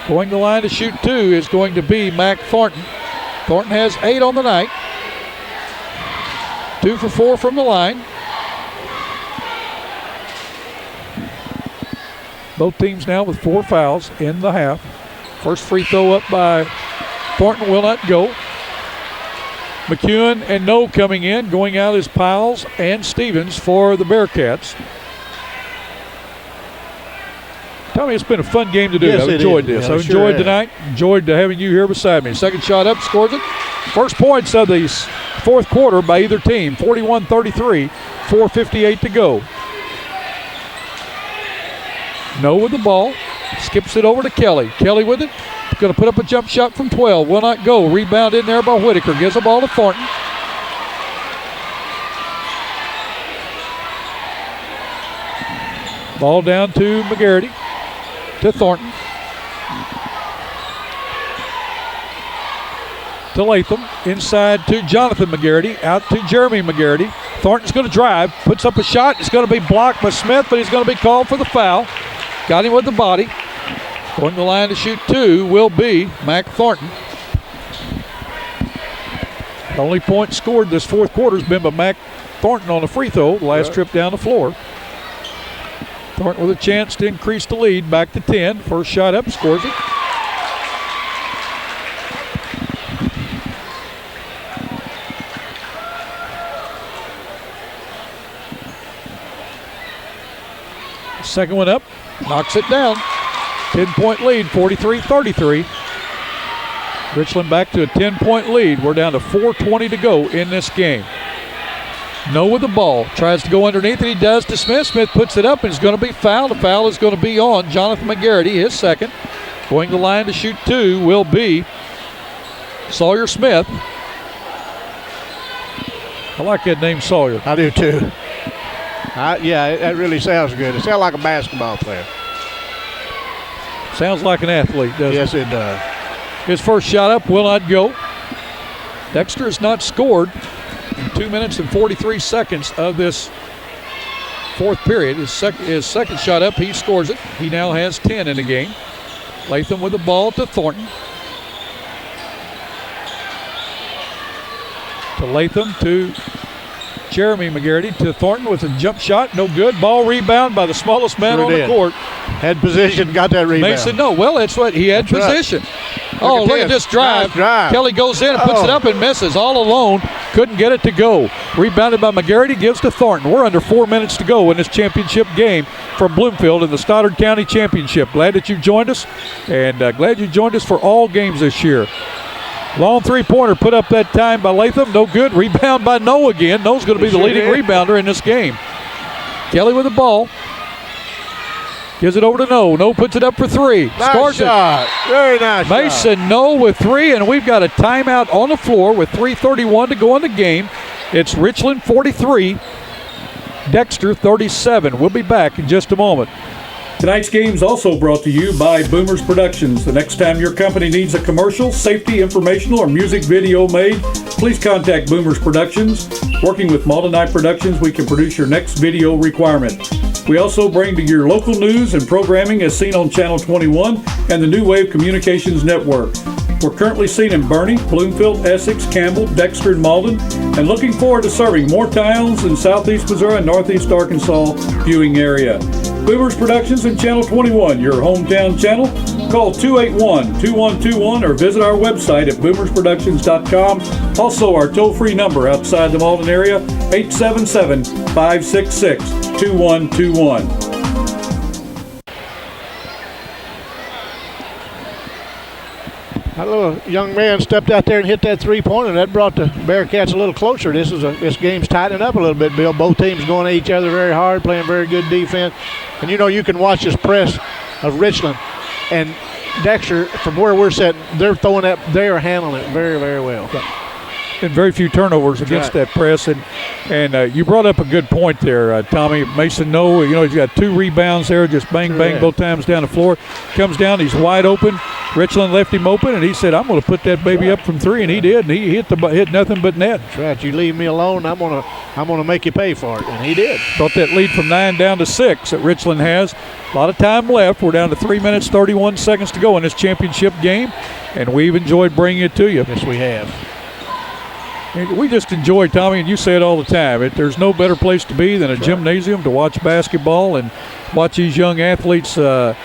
Going the line to shoot two is going to be Mac Thornton. Thornton has 8 on the night. 2 for 4 from the line. Both teams now with 4 fouls in the half. First free throw up by Thornton will not go. McEwen and No coming in. Going out is Piles and Stevens for the Bearcats. Tommy, it's been a fun game to do.
Yes,
I've enjoyed this.
Yeah,
I've enjoyed tonight. Enjoyed having you here beside me. Second shot up, scores it. First points of the fourth quarter by either team. 41-33, 4:58 to go. No with the ball. Skips it over to Kelly. Kelly with it. Going to put up a jump shot from 12. Will not go. Rebound in there by Whitaker. Gives the ball to Thornton. Ball down to McGarrity. To Thornton. To Latham. Inside to Jonathan McGarrity. Out to Jeremy McGarrity. Thornton's going to drive. Puts up a shot. It's going to be blocked by Smith, but he's going to be called for the foul. Got him with the body. Going the line to shoot two will be Mac Thornton. The only point scored this fourth quarter has been by Mac Thornton on a free throw, the last trip down the floor. Thornton with a chance to increase the lead, back to 10. First shot up, scores it. Second one up, knocks it down. 10-point lead, 43-33. Richland back to a 10-point lead. We're down to 4:20 to go in this game. No with the ball. Tries to go underneath, and he does to Smith. Smith puts it up, and it's going to be fouled. The foul is going to be on Jonathan McGarrity, his second. Going the line to shoot two will be Sawyer Smith. I like that name, Sawyer.
I do too. Yeah, that really sounds good. It sounds like a basketball player.
Sounds like an athlete, doesn't it?
Yes, it does.
His first shot up will not go. Dexter has not scored in 2 minutes and 43 seconds of this fourth period. His second shot up, he scores it. He now has 10 in the game. Latham with the ball to Thornton. To Latham to Jeremy McGarity to Thornton with a jump shot. No good. Ball rebound by the smallest man on the court.
Had position, got that rebound.
Mason, no. Well, that's what he had position. Oh, look at this drive.
Nice drive.
Kelly goes in and puts it up and misses. All alone. Couldn't get it to go. Rebounded by McGarity. Gives to Thornton. We're under 4 minutes to go in this championship game from Bloomfield in the Stoddard County Championship. Glad that you joined us, and glad you joined us for all games this year. Long three-pointer put up that time by Latham. No good. Rebound by Noah again. Noah's going to be the leading rebounder in this game. Kelly with the ball. Gives it over to Noah. Noah puts it up for three.
Nice
Scores
shot. Very nice
Mason
shot.
Noah with three, and we've got a timeout on the floor with 3:31 to go in the game. It's Richland 43, Dexter 37. We'll be back in just a moment.
Tonight's game is also brought to you by Boomers Productions. The next time your company needs a commercial, safety, informational, or music video made, please contact Boomers Productions. Working with Malden Eye Productions, we can produce your next video requirement. We also bring to your local news and programming as seen on Channel 21 and the New Wave Communications Network. We're currently seen in Bernie, Bloomfield, Essex, Campbell, Dexter, and Malden, and looking forward to serving more towns in Southeast Missouri and Northeast Arkansas viewing area. Boomers Productions and Channel 21, your hometown channel. Call 281-2121 or visit our website at boomersproductions.com. Also, our toll-free number outside the Malden area, 877-566-2121.
That little young man stepped out there and hit that three-pointer. That brought the Bearcats a little closer. This game's tightening up a little bit, Bill. Both teams going at each other very hard, playing very good defense. And, you know, you can watch this press of Richland and Dexter from where we're sitting. They're throwing that. They are handling it very, very well.
And very few turnovers against that press. And you brought up a good point there, Tommy. Mason Noah, you know, he's got 2 rebounds there, just bang, bang, both times down the floor. Comes down, he's wide open. Richland left him open, and he said, I'm going to put that baby up from 3, and he did. And he hit nothing but net.
That's right. You leave me alone, I'm gonna make you pay for it, and he did.
Brought that lead from 9 down to 6 that Richland has. A lot of time left. We're down to 3 minutes, 31 seconds to go in this championship game, and we've enjoyed bringing it to you.
Yes, we have.
And we just enjoy, Tommy, and you say it all the time. There's no better place to be than a gymnasium to watch basketball and watch these young athletes. You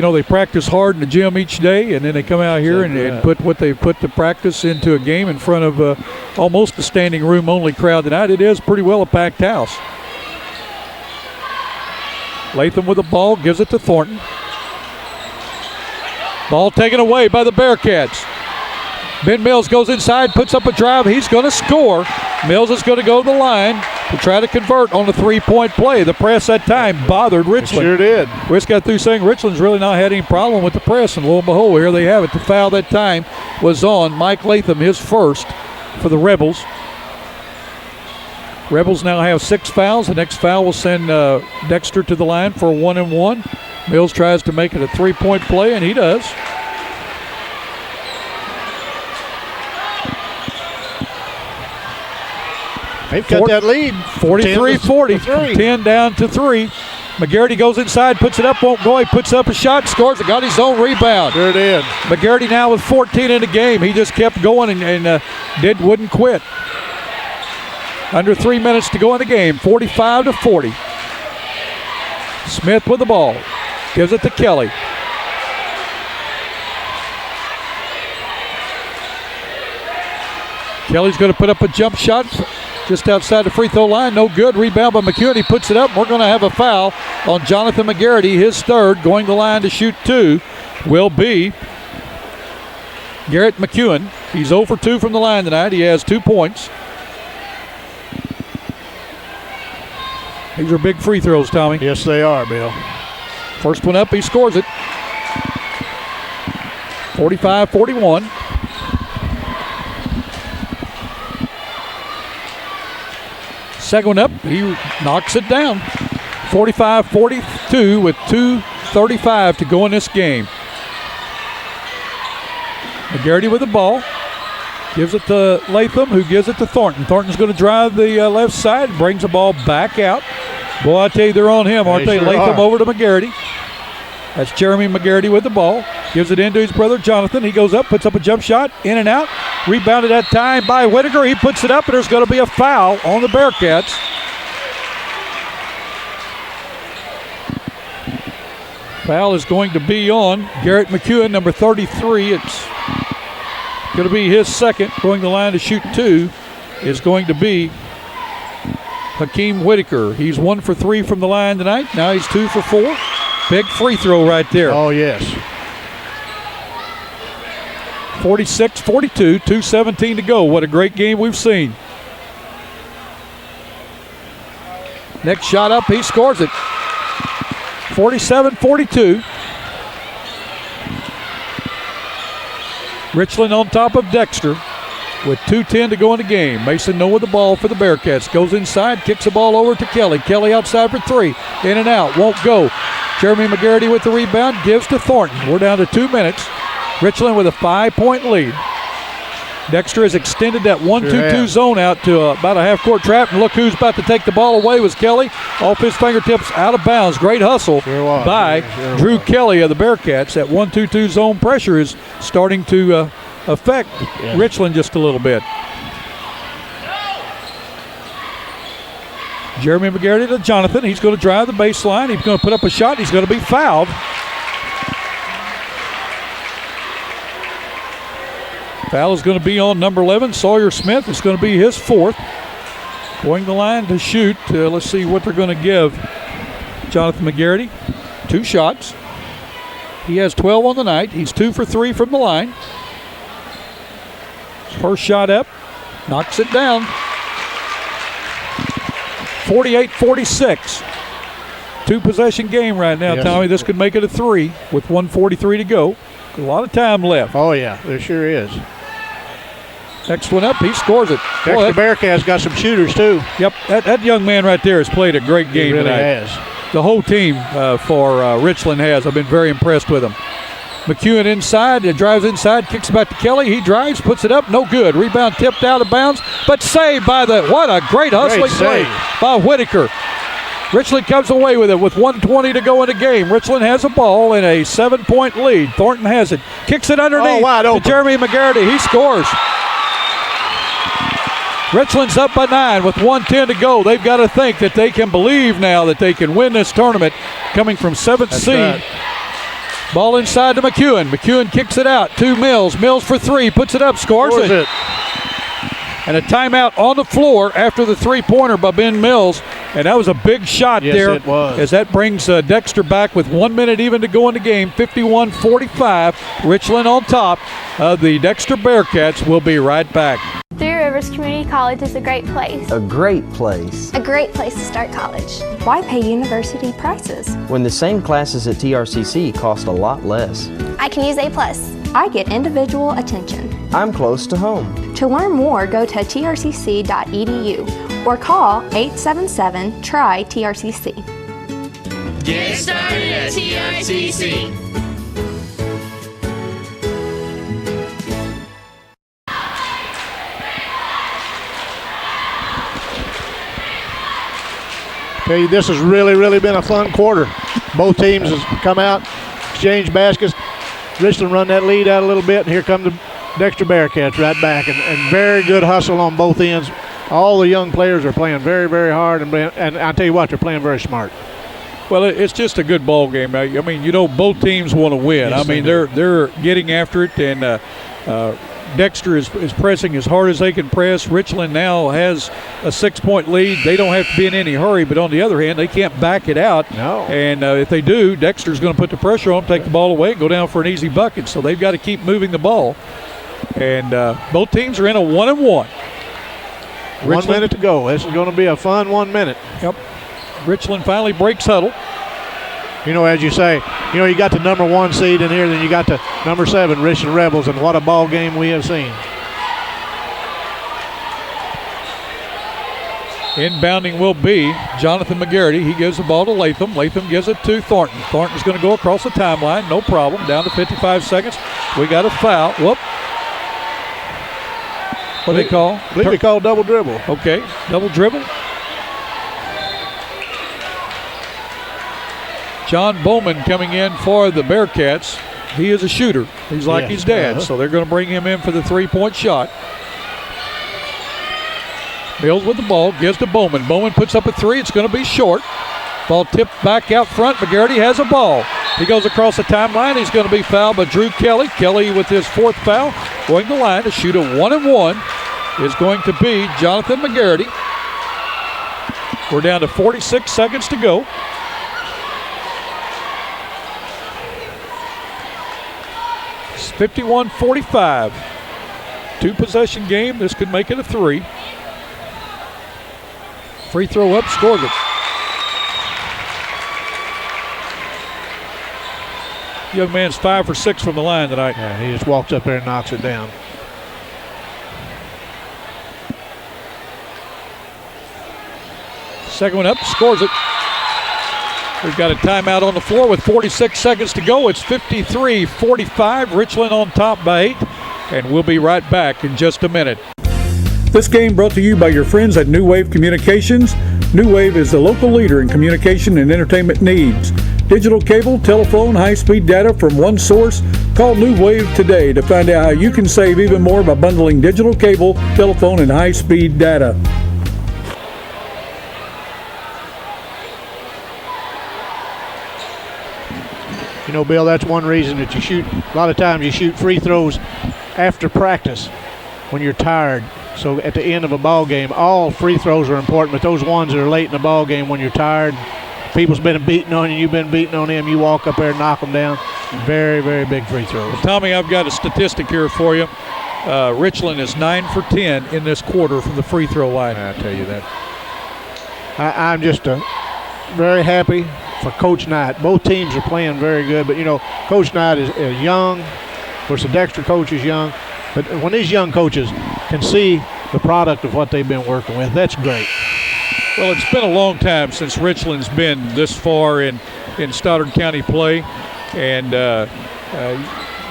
know, they practice hard in the gym each day, and then they come out here and put what they put to practice into a game in front of almost a standing room only crowd tonight. It is pretty well a packed house. Latham with the ball, gives it to Thornton. Ball taken away by the Bearcats. Ben Mills goes inside, puts up a drive. He's going to score. Mills is going to go to the line to try to convert on the three-point play. The press that time bothered Richland.
It sure did.
We just got through saying Richland's really not had any problem with the press, and lo and behold, here they have it. The foul that time was on Mike Latham, his first for the Rebels. Rebels now have 6 fouls. The next foul will send Dexter to the line for a 1-and-1. Mills tries to make it a three-point play, and he does.
They've cut that lead.
43-40, 10 down to 3. McGarity goes inside, puts it up, won't go. He puts up a shot, scores it, got his own rebound.
Sure did.
McGarity now with 14 in the game. He just kept going and wouldn't quit. Under 3 minutes to go in the game, 45-40. Smith with the ball, gives it to Kelly. Kelly's going to put up a jump shot just outside the free throw line. No good. Rebound by McEwen. He puts it up. We're going to have a foul on Jonathan McGarity. His third. Going to the line to shoot 2 will be Garrett McEwen. He's 0 for 2 from the line tonight. He has 2 points. These are big free throws, Tommy.
Yes, they are, Bill.
First one up, he scores it. 45-41. Second one up, he knocks it down. 45-42 with 2:35 to go in this game. McGarity with the ball. Gives it to Latham, who gives it to Thornton. Thornton's going to drive the left side, brings the ball back out. Boy, I tell you, they're on him, aren't they?
Sure
Latham
are.
over to McGarity. That's Jeremy McGarity with the ball. Gives it in to his brother Jonathan. He goes up, puts up a jump shot, in and out. Rebounded that time by Whitaker. He puts it up, and there's going to be a foul on the Bearcats. Foul is going to be on Garrett McEwen, number 33. It's going to be his second. Going to the line to shoot 2 is going to be Hakeem Whitaker. He's 1 for 3 from the line tonight. Now he's 2 for 4. Big free throw right there.
Oh, yes.
46-42, 2:17 to go. What a great game we've seen. Next shot up, he scores it. 47-42. Richland on top of Dexter with 2:10 to go in the game. Mason Noah with the ball for the Bearcats. Goes inside, kicks the ball over to Kelly. Kelly outside for 3. In and out, won't go. Jeremy McGarity with the rebound, gives to Thornton. We're down to 2 minutes. Richland with a 5-point lead. Dexter has extended that 1-2-2 zone out to about a half-court trap, and look who's about to take the ball away was Kelly. Off his fingertips, out of bounds. Great hustle by Drew Kelly of the Bearcats. That 1-2-2 zone pressure is starting to affect Richland just a little bit. Jeremy McGarity to Jonathan. He's going to drive the baseline. He's going to put up a shot. He's going to be fouled. Foul is going to be on number 11, Sawyer Smith. It's going to be his 4th. Going the line to shoot. Let's see what they're going to give Jonathan McGarity. 2 shots. He has 12 on the night. He's 2 for 3 from the line. First shot up. Knocks it down. 48-46. 2-possession game right now, Tommy. This could make it a 3 with 1:43 to go. A lot of time left.
Oh, yeah, there sure is.
Next one up, he scores it.
Dexter Bearcats got some shooters, too.
Yep, that young man right there has played a great game
tonight.
He really has. The whole team for Richland has. I've been very impressed with him. McEwen inside, drives inside, kicks it back to Kelly. He drives, puts it up, no good. Rebound tipped out of bounds, but saved by what a great hustling play by Whitaker. Richland comes away with it with 1:20 to go in the game. Richland has a ball in a 7-point lead. Thornton has it. Kicks it underneath to Jeremy McGarity. He scores. Richland's up by 9 with 1:10 to go. They've got to think that they can believe now that they can win this tournament coming from 7th seed. Right. Ball inside to McEwen. McEwen kicks it out to Mills. Mills for 3. Puts it up. Scores it. And a timeout on the floor after the 3-pointer by Ben Mills. And that was a big shot there.
It was.
As that brings Dexter back with 1 minute even to go in the game. 51-45. Richland on top of the Dexter Bearcats. Will be right back.
Three Rivers Community College is a great place.
A great place.
A great place to start college.
Why pay university prices?
When the same classes at TRCC cost a lot less.
I can use A+.
I get individual attention.
I'm close to home.
To learn more, go to trcc.edu or call 877-TRY-TRCC.
Get started at TRCC.
Tell you, this has really been a fun quarter. Both teams have come out, exchanged baskets. Richland run that lead out a little bit, and here come the Dexter Bearcats right back. And very good hustle on both ends. All the young players are playing very hard, and I tell you what, they're playing very smart.
Well, it's just a good ball game. I mean, you know, both teams want to win.
Yes,
I mean, they're getting after it, and Dexter is pressing as hard as they can press. Richland now has a 6-point lead. They don't have to be in any hurry, but on the other hand, they can't back it out.
No.
And if they do, Dexter's going to put the pressure on them, take the ball away, and go down for an easy bucket. So they've got to keep moving the ball. And both teams are in a 1-1.
1 minute to go. This is going to be a fun 1 minute.
Yep. Richland finally breaks huddle.
You know, as you say, you know, you got the number 1 seed in here, then you got the number 7, Richland Rebels, and what a ball game we have seen.
Inbounding will be Jonathan McGarity. He gives the ball to Latham. Latham gives it to Thornton. Thornton's going to go across the timeline. No problem. Down to 55 seconds. We got a foul. Whoop. What do they call?
I believe they call double dribble.
Okay, double dribble. John Bowman coming in for the Bearcats. he is a shooter. He's like
Yes.
his dad, so they're going to bring him in for the three-point shot. Mills with the ball, gives to Bowman. Bowman puts up a three. It's going to be short. Ball tipped back out front. McGarity has a ball. He goes across the timeline. He's going to be fouled by Drew Kelly. Kelly with his fourth foul. Going to the line to shoot a 1-and-1 is going to be Jonathan McGarity. We're down to 46 seconds to go. It's 51-45. Two-possession game. This could make it a three. Free throw up, scores it. Young man's 5 for 6 from the line tonight.
Yeah, he just walks up there and knocks it down.
Second one up, scores it. We've got a timeout on the floor with 46 seconds to go. It's 53-45. Richland on top by 8. And we'll be right back in just a minute.
This game brought to you by your friends at New Wave Communications. New Wave is the local leader in communication and entertainment needs. Digital cable, telephone, high-speed data from one source. Call New Wave today to find out how you can save even more by bundling digital cable, telephone, and high-speed data.
You know, Bill, that's one reason that you shoot. A lot of times you shoot free throws after practice when you're tired. So at the end of a ball game, all free throws are important, but those ones that are late in the ball game when you're tired, people's been beating on you, you've been beating on them, you walk up there and knock them down. Very, very big free throws.
Tommy, I've got a statistic here for you. Richland is 9 for 10 in this quarter from the free throw line.
I tell you that. I'm just very happy for Coach Knight. Both teams are playing very good, but, you know, Coach Knight is young. Of course, the Dexter coach is young. But when these young coaches can see the product of what they've been working with, that's great.
Well, it's been a long time since Richland's been this far in Stoddard County play. And,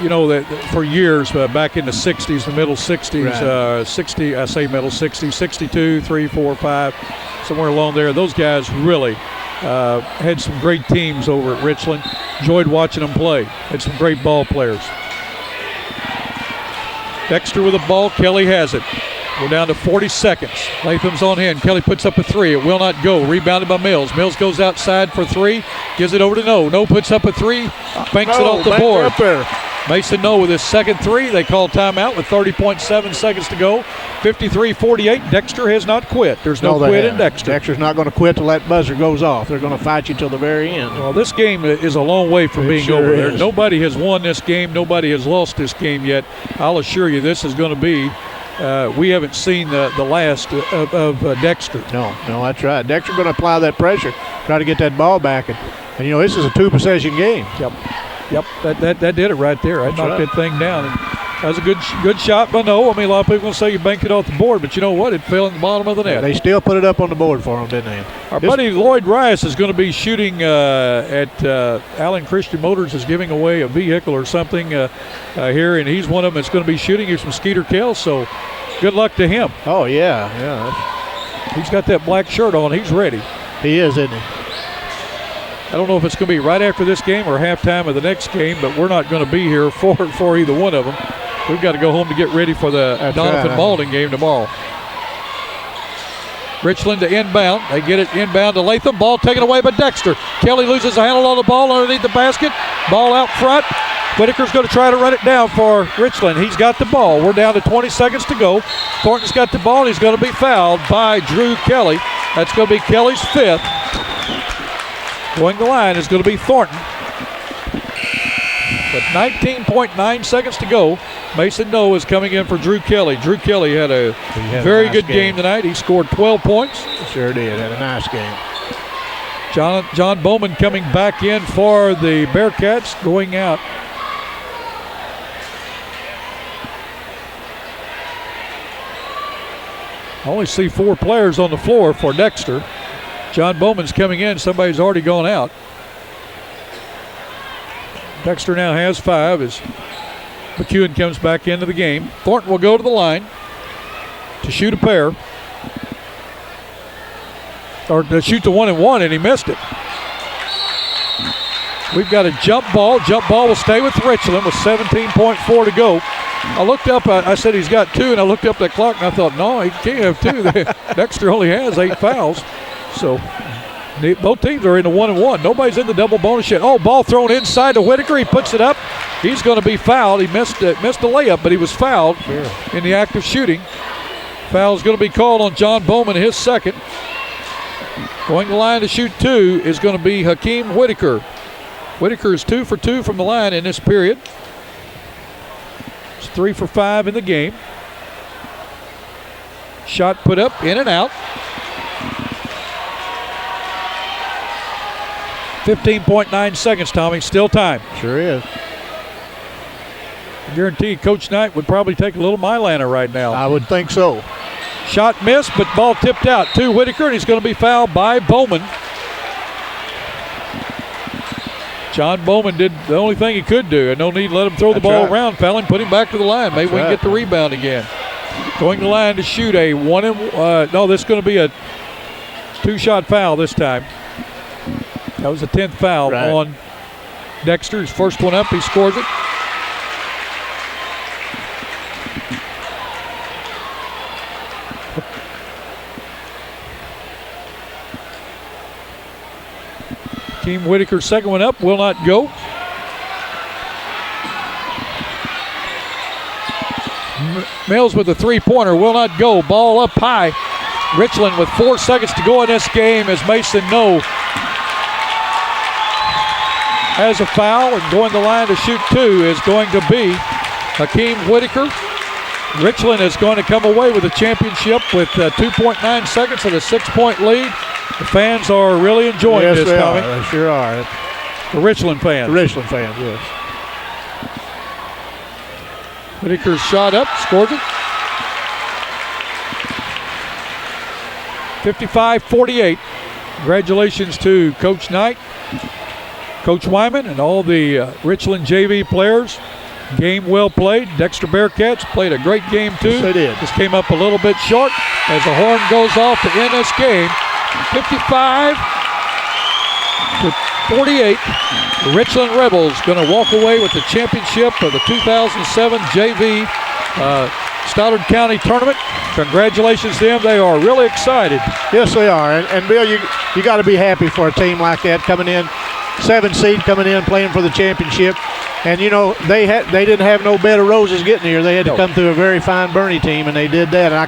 you know, that for years, back in the 60s, the middle 60s,
Right.
I say middle 60s, 62, 3, 4, 5, somewhere along there, those guys really had some great teams over at Richland. Enjoyed watching them play. Had some great ball players. Dexter with the ball. Kelly has it. We're down to 40 seconds. Latham's on hand. Kelly puts up a three. It will not go. Rebounded by Mills. Mills goes outside for three. Gives it over to No. No puts up a three. Banks it off the board.
Up there.
Mason No with his second three. They call timeout with 30.7 seconds to go. 53-48. Dexter has not quit. There's no quit in Dexter.
Dexter's not going to quit till that buzzer goes off. They're going to fight you till the very end.
Well, this game is a long way from being
sure
over there.
is.
Nobody has won this game. Nobody has lost this game yet. I'll assure you this is going to be, we haven't seen the last of Dexter.
No, that's right. Dexter's going to apply that pressure, try to get that ball back. And you know, this is a two-possession game.
Yep, that did it right there. I knocked that thing down. And that was a good shot by No. I mean, a lot of people will say you banked it off the board, but you know what? It fell in the bottom of the net.
They still put it up on the board for them, didn't they?
Our buddy Lloyd Rice is going to be shooting at Allen Christian Motors is giving away a vehicle or something here, and he's one of them that's going to be shooting. He's from Skeeter Kells, so good luck to him.
Oh, yeah.
He's got that black shirt on. He's ready.
He is, isn't he?
I don't know if it's going to be right after this game or halftime of the next game, but we're not going to be here for either one of them. We've got to go home to get ready for the Donovan Malden game tomorrow. Richland to inbound. They get it inbound to Latham. Ball taken away by Dexter. Kelly loses a handle on the ball underneath the basket. Ball out front. Whitaker's going to try to run it down for Richland. He's got the ball. We're down to 20 seconds to go. Thornton's got the ball, and he's going to be fouled by Drew Kelly. That's going to be Kelly's fifth. Going the line is going to be Thornton. With 19.9 seconds to go, Mason No is coming in for Drew Kelly. Drew Kelly had a very good game tonight. He scored 12 points.
Sure did. Had a nice game.
John Bowman coming back in for the Bearcats, going out. I only see 4 players on the floor for Dexter. John Bowman's coming in. Somebody's already gone out. Dexter now has 5 as McEwen comes back into the game. Thornton will go to the line to shoot a pair. Or to shoot the 1-and-1, and he missed it. We've got a jump ball. Jump ball will stay with Richland with 17.4 to go. I looked up, I said he's got 2, and I looked up that clock, and I thought, no, he can't have 2. Dexter only has 8 fouls. So both teams are in the 1-1. Nobody's in the double bonus yet. Oh, ball thrown inside to Whitaker. He puts it up. He's going to be fouled. He missed the layup, but he was fouled in the act of shooting. Foul is going to be called on John Bowman, his second. Going to the line to shoot 2 is going to be Hakeem Whitaker. Whitaker is 2 for 2 from the line in this period. It's 3 for 5 in the game. Shot put up, in and out. 15.9 seconds, Tommy. Still time.
Sure is.
I guarantee Coach Knight would probably take a little Mylanta right now.
I would think so.
Shot missed, but ball tipped out to Whitaker, and he's going to be fouled by Bowman. John Bowman did the only thing he could do, and no need to let him throw the ball around. Foul him, put him back to the line. Maybe we can get the rebound again. Going to the line to shoot a this is going to be a 2-shot foul this time. That was the 10th foul on Dexter. His first one up, he scores it. Team Whitaker's second one up will not go. Mills with the 3-pointer will not go. Ball up high. Richland with 4 seconds to go in this game as Mason No has a foul, and going to the line to shoot 2 is going to be Hakeem Whitaker. Richland is going to come away with the championship with 2.9 seconds and a 6-point lead. The fans are really enjoying this, Tommy.
They sure are.
The Richland fans.
The Richland fans, yes.
Whitaker's shot up, scores it. 55-48. Congratulations to Coach Knight, Coach Wyman, and all the Richland JV players. Game well played. Dexter Bearcats played a great game too.
Yes, they did.
Just came up a little bit short as the horn goes off to end this game. 55-48. The Richland Rebels going to walk away with the championship of the 2007 JV Stoddard County Tournament. Congratulations to them. They are really excited.
Yes, they are. And Bill, you got to be happy for a team like that coming in, 7 seed coming in, playing for the championship. And, you know, they didn't have no bed of roses getting here. They had to come through a very fine Bernie team, and they did that. And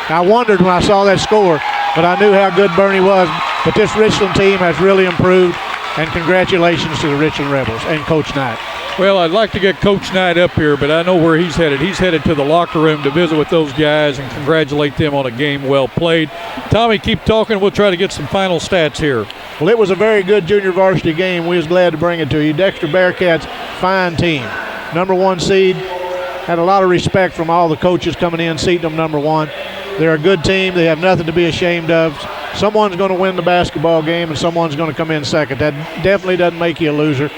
I wondered when I saw that score, but I knew how good Bernie was. But this Richland team has really improved, and congratulations to the Richland Rebels and Coach Knight.
Well, I'd like to get Coach Knight up here, but I know where he's headed. He's headed to the locker room to visit with those guys and congratulate them on a game well played. Tommy, keep talking. We'll try to get some final stats here.
Well, it was a very good junior varsity game. We was glad to bring it to you. Dexter Bearcats, fine team. Number 1 seed. Had a lot of respect from all the coaches coming in, seating them number 1. They're a good team. They have nothing to be ashamed of. Someone's going to win the basketball game, and someone's going to come in second. That definitely doesn't make you a loser.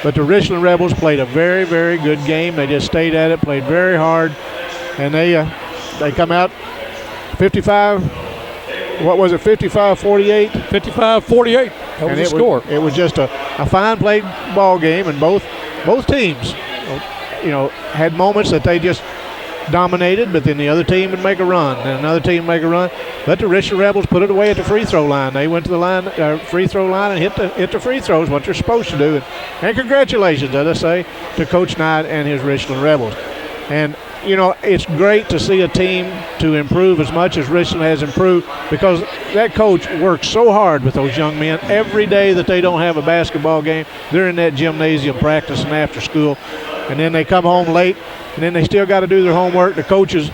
But the Richland Rebels played a very, very good game. They just stayed at it, played very hard, and they come out 55. What was it? 55-48.
55-48. That was the score.
It was just a fine played ball game, and both teams, you know, had moments that they just dominated, but then the other team would make a run, and another team would make a run. But the Richland Rebels put it away at the free throw line. They went to the free throw line and hit the free throws, what they're supposed to do. And congratulations, as I say, to Coach Knight and his Richland Rebels. And you know, it's great to see a team to improve as much as Richland has improved, because that coach works so hard with those young men. Every day that they don't have a basketball game, they're in that gymnasium practicing after school, and then they come home late, and then they still got to do their homework. The coaches,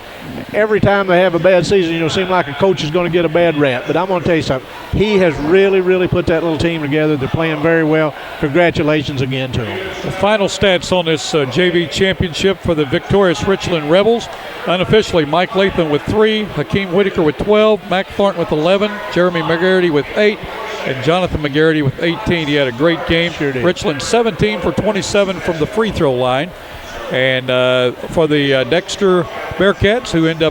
every time they have a bad season, you know, seem like a coach is going to get a bad rap. But I'm going to tell you something. He has really, really put that little team together. They're playing very well. Congratulations again to him.
The final stats on this JV championship for the victorious Richland Rebels. Unofficially, Mike Latham with 3, Hakeem Whitaker with 12, Mac Thornton with 11, Jeremy McGarity with 8, and Jonathan McGarity with 18. He had a great game.
Sure did.
Richland 17 for 27 from the free throw line. And for the Dexter Bearcats, who end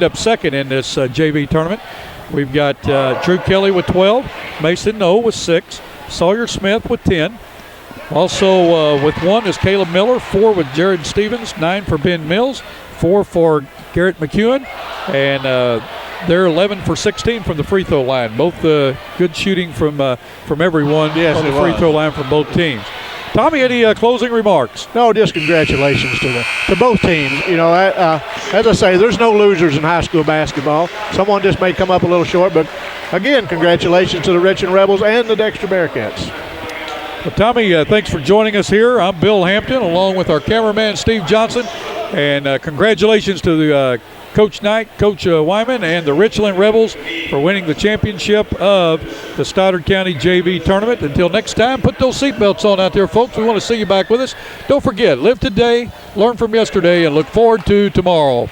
up second in this JV tournament, we've got Drew Kelly with 12, Mason No with 6, Sawyer Smith with 10. Also with 1 is Caleb Miller, 4 with Jared Stevens, 9 for Ben Mills, 4 for Garrett McEwen, and they're 11 for 16 from the free throw line. Both good shooting from everyone on the free throw line from both teams. Tommy, any closing remarks?
No, just congratulations to both teams. You know, as I say, there's no losers in high school basketball. Someone just may come up a little short, but again, congratulations to the Richland Rebels and the Dexter Bearcats.
Well, Tommy, thanks for joining us here. I'm Bill Hampton, along with our cameraman Steve Johnson, and congratulations to the Coach Knight, Coach Wyman, and the Richland Rebels for winning the championship of the Stoddard County JV tournament. Until next time, put those seatbelts on out there, folks. We want to see you back with us. Don't forget, live today, learn from yesterday, and look forward to tomorrow.